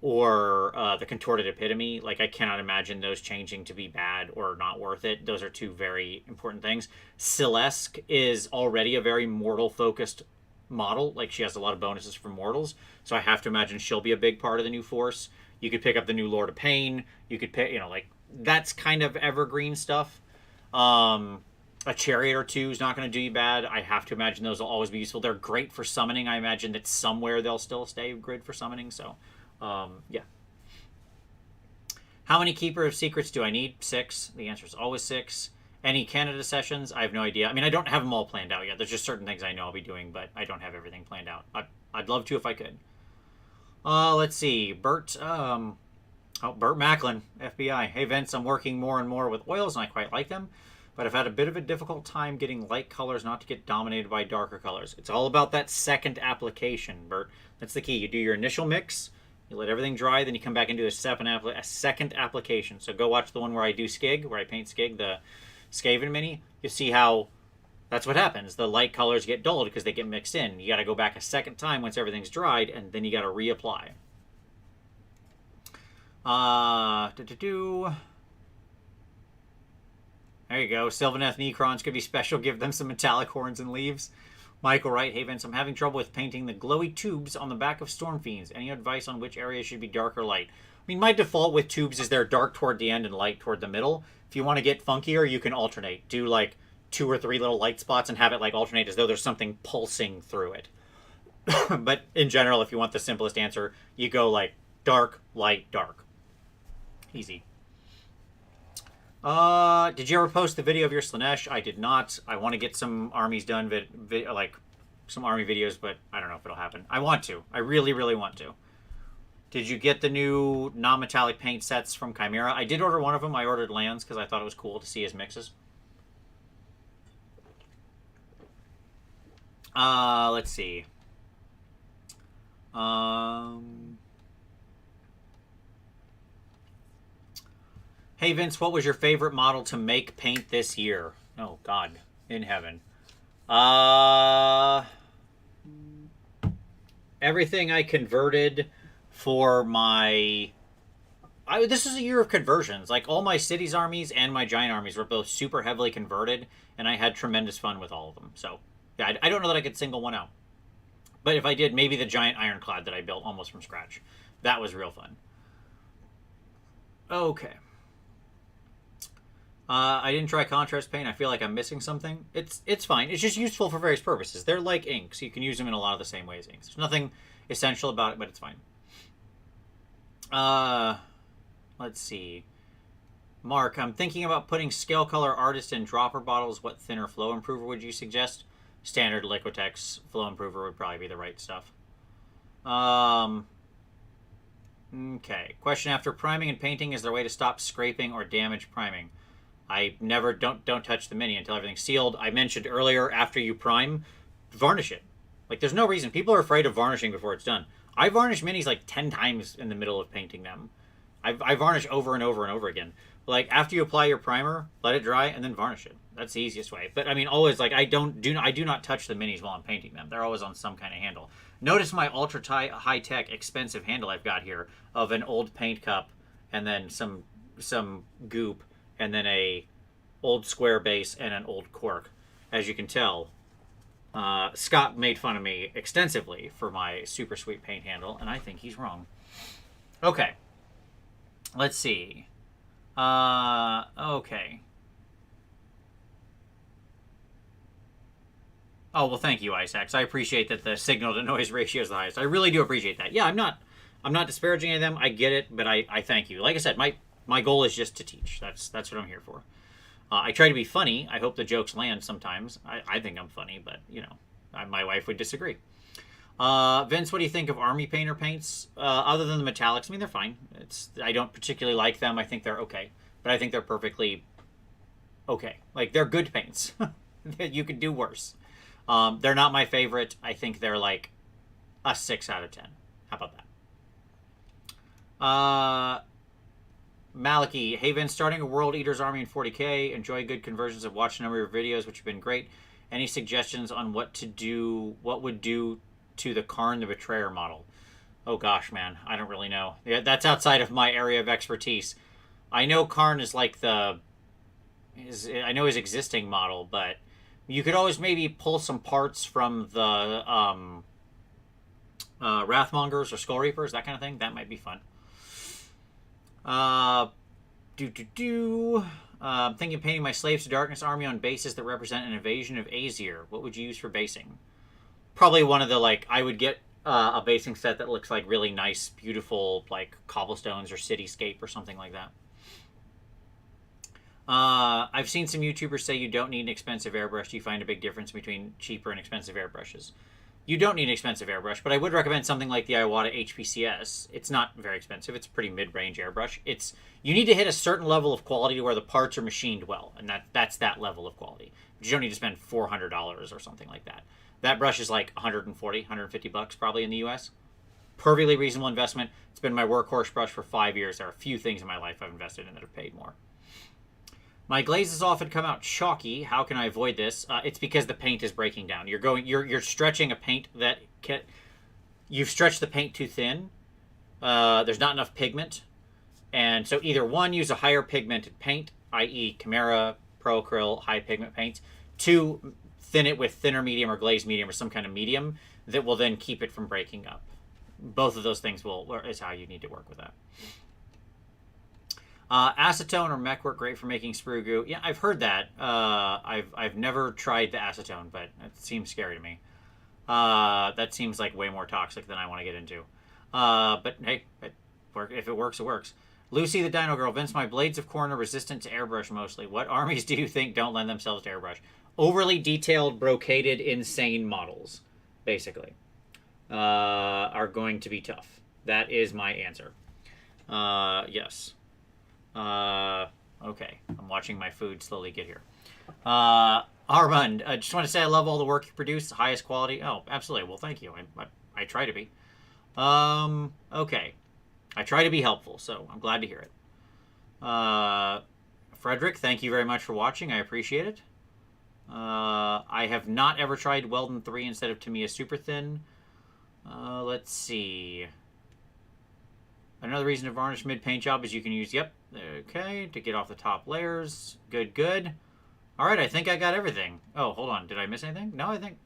or the Contorted Epitome. Like, I cannot imagine those changing to be bad or not worth it. Those are two very important things. Celeste is already a very mortal-focused model. Like, she has a lot of bonuses for mortals, so I have to imagine she'll be a big part of the new force. You could pick up the new Lord of Pain. You could pick, like, that's kind of evergreen stuff. A chariot or two is not going to do you bad. I have to imagine those will always be useful. They're great for summoning. I imagine that somewhere they'll still stay good for summoning. So, yeah. How many Keeper of Secrets do I need? 6. The answer is always 6. Any Canada sessions? I have no idea. I mean, I don't have them all planned out yet. There's just certain things I know I'll be doing, but I don't have everything planned out. I'd love to if I could. Let's see. Bert Macklin, FBI. Hey, Vince, I'm working more and more with oils, and I quite like them. But I've had a bit of a difficult time getting light colors not to get dominated by darker colors. It's all about that second application, Bert. That's the key. You do your initial mix, You let everything dry, then you come back and do a second application. So go watch the one where I do Skig, where I paint Skig, the Skaven mini. You'll see how that's what happens. The light colors get dulled because they get mixed in. You got to go back a second time once everything's dried, and then you got to reapply. There you go. Sylvaneth Necrons could be special. Give them some metallic horns and leaves. Michael Wright, hey Vince, I'm having trouble with painting the glowy tubes on the back of Stormfiends. Any advice on which areas should be dark or light? I mean, my default with tubes is they're dark toward the end and light toward the middle. If you want to get funkier, you can alternate. Do like 2 or 3 little light spots and have it like alternate as though there's something pulsing through it. But in general, if you want the simplest answer, you go like dark, light, dark. Easy. Did you ever post the video of your Slaanesh? I did not. I want to get some armies done, like some army videos, but I don't know if it'll happen. I want to. I really, really want to. Did you get the new non-metallic paint sets from Chimera? I did order one of them. I ordered Lands because I thought it was cool to see his mixes. Let's see. Hey Vince, what was your favorite model to make paint this year? Oh God, in heaven. Everything I converted for my... this is a year of conversions. Like all my cities armies and my giant armies were both super heavily converted, and I had tremendous fun with all of them. So yeah, I don't know that I could single one out. But if I did, maybe the giant ironclad that I built almost from scratch. That was real fun. Okay. I didn't try contrast paint. I feel like I'm missing something. It's fine. It's just useful for various purposes. They're like ink, so you can use them in a lot of the same ways as inks. There's nothing essential about it, but it's fine. Let's see. Mark, I'm thinking about putting Scale Color Artist in dropper bottles. What thinner flow improver would you suggest? Standard Liquitex flow improver would probably be the right stuff. Okay. Question: after priming and painting, is there a way to stop scraping or damage priming? I never don't touch the mini until everything's sealed. I mentioned earlier, after you prime, varnish it. Like, there's no reason. People are afraid of varnishing before it's done. I varnish minis like 10 times in the middle of painting them. I varnish over and over and over again. Like, after you apply your primer, let it dry and then varnish it. That's the easiest way. But I mean, always, like, I do not touch the minis while I'm painting them. They're always on some kind of handle. Notice my ultra high-tech expensive handle I've got here of an old paint cup and then some goop and then a old square base and an old cork. As you can tell, Scott made fun of me extensively for my super sweet paint handle, and I think he's wrong. Okay. Let's see. Okay. Oh, well, thank you, Isaacs. I appreciate that the signal to noise ratio is the highest. I really do appreciate that. Yeah, I'm not disparaging any of them. I get it, but I thank you. Like I said, my goal is just to teach. That's what I'm here for. I try to be funny. I hope the jokes land sometimes. I think I'm funny, but, you know, my wife would disagree. Vince, what do you think of army painter paints? Other than the metallics, I mean, they're fine. I don't particularly like them. I think they're okay. But I think they're perfectly okay. Like, they're good paints. You could do worse. They're not my favorite. I think they're like a 6 out of 10. How about that? Maliki, hey Vince, starting a World Eaters army in 40k. Enjoy good conversions. I've watched a number of videos, which have been great. Any suggestions on what would do to the Karn the Betrayer model? Oh gosh, man, I don't really know. Yeah, that's outside of my area of expertise. I know Karn is like I know his existing model, but you could always maybe pull some parts from the Wrathmongers or Skull Reapers, that kind of thing. That might be fun. Thinking of painting my Slaves to Darkness army on bases that represent an invasion of Aesir. What would you use for basing? Probably one of the, like, I would get a basing set that looks like really nice, beautiful, like, cobblestones or cityscape or something like that. I've seen some YouTubers say you don't need an expensive airbrush. Do you find a big difference between cheaper and expensive airbrushes? You don't need an expensive airbrush, but I would recommend something like the Iwata HPCS. It's not very expensive. It's a pretty mid-range airbrush. You need to hit a certain level of quality to where the parts are machined well, and that's that level of quality. But you don't need to spend $400 or something like that. That brush is like $140, $150 probably in the US. perfectly reasonable investment. It's been my workhorse brush for 5 years. There are a few things in my life I've invested in that have paid more. My glazes often come out chalky. How can I avoid this? It's because the paint is breaking down. You're stretching a paint that you've stretched the paint too thin. There's not enough pigment, and so either one, use a higher pigmented paint, i.e. Chimera, Pro Acryl, high pigment paints. Two, thin it with thinner medium or glazed medium or some kind of medium that will then keep it from breaking up. Both of those things is how you need to work with that. Acetone or mech work great for making sprue goo. Yeah, I've heard that. I've never tried the acetone, but it seems scary to me. That seems like way more toxic than I want to get into. But hey, if it works, it works. Lucy the Dino Girl. Vince, my blades of corn are resistant to airbrush mostly. What armies do you think don't lend themselves to airbrush? Overly detailed, brocaded, insane models, basically, are going to be tough. That is my answer. Yes. Okay. I'm watching my food slowly get here. Armand, I just want to say I love all the work you produce. The highest quality. Oh, absolutely. Well, thank you. I try to be. Okay. I try to be helpful, so I'm glad to hear it. Frederick, thank you very much for watching. I appreciate it. I have not ever tried Weldon 3 instead of Tamiya Super Thin. Let's see. Another reason to varnish mid-paint job is you can use, yep, okay, to get off the top layers. Good, good. All right, I think I got everything. Oh, hold on. Did I miss anything? No, I think...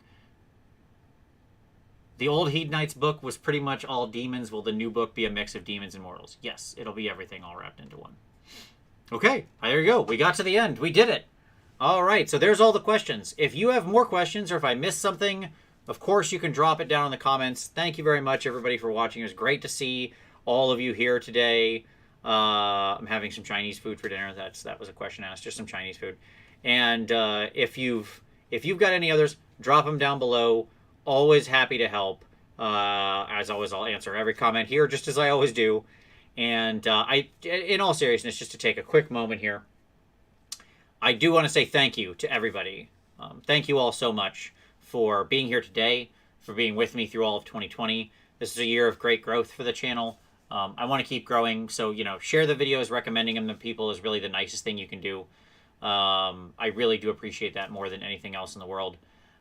The old Hedonites book was pretty much all demons. Will the new book be a mix of demons and mortals? Yes, it'll be everything all wrapped into one. Okay, there you go. We got to the end. We did it. All right, so there's all the questions. If you have more questions or if I missed something, of course you can drop it down in the comments. Thank you very much, everybody, for watching. It was great to see all of you here today. I'm having some Chinese food for dinner. That was a question asked, just some Chinese food. And if you've got any others, drop them down below. Always happy to help. As always, I'll answer every comment here, just as I always do. And in all seriousness, just to take a quick moment here, I do want to say thank you to everybody. Thank you all so much for being here today, for being with me through all of 2020. This is a year of great growth for the channel. I want to keep growing, so share the videos. Recommending them to people is really the nicest thing you can do. I really do appreciate that more than anything else in the world.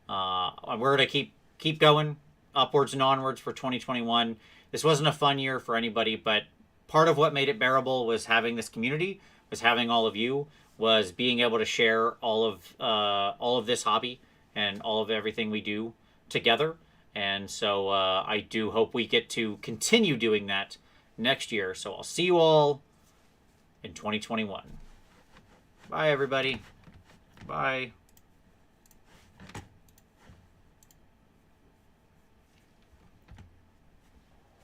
We're going to keep going upwards and onwards for 2021. This wasn't a fun year for anybody, but part of what made it bearable was having this community, was having all of you, was being able to share all of this hobby and all of everything we do together. And so I do hope we get to continue doing that next year. So I'll see you all in 2021. Bye, everybody. Bye.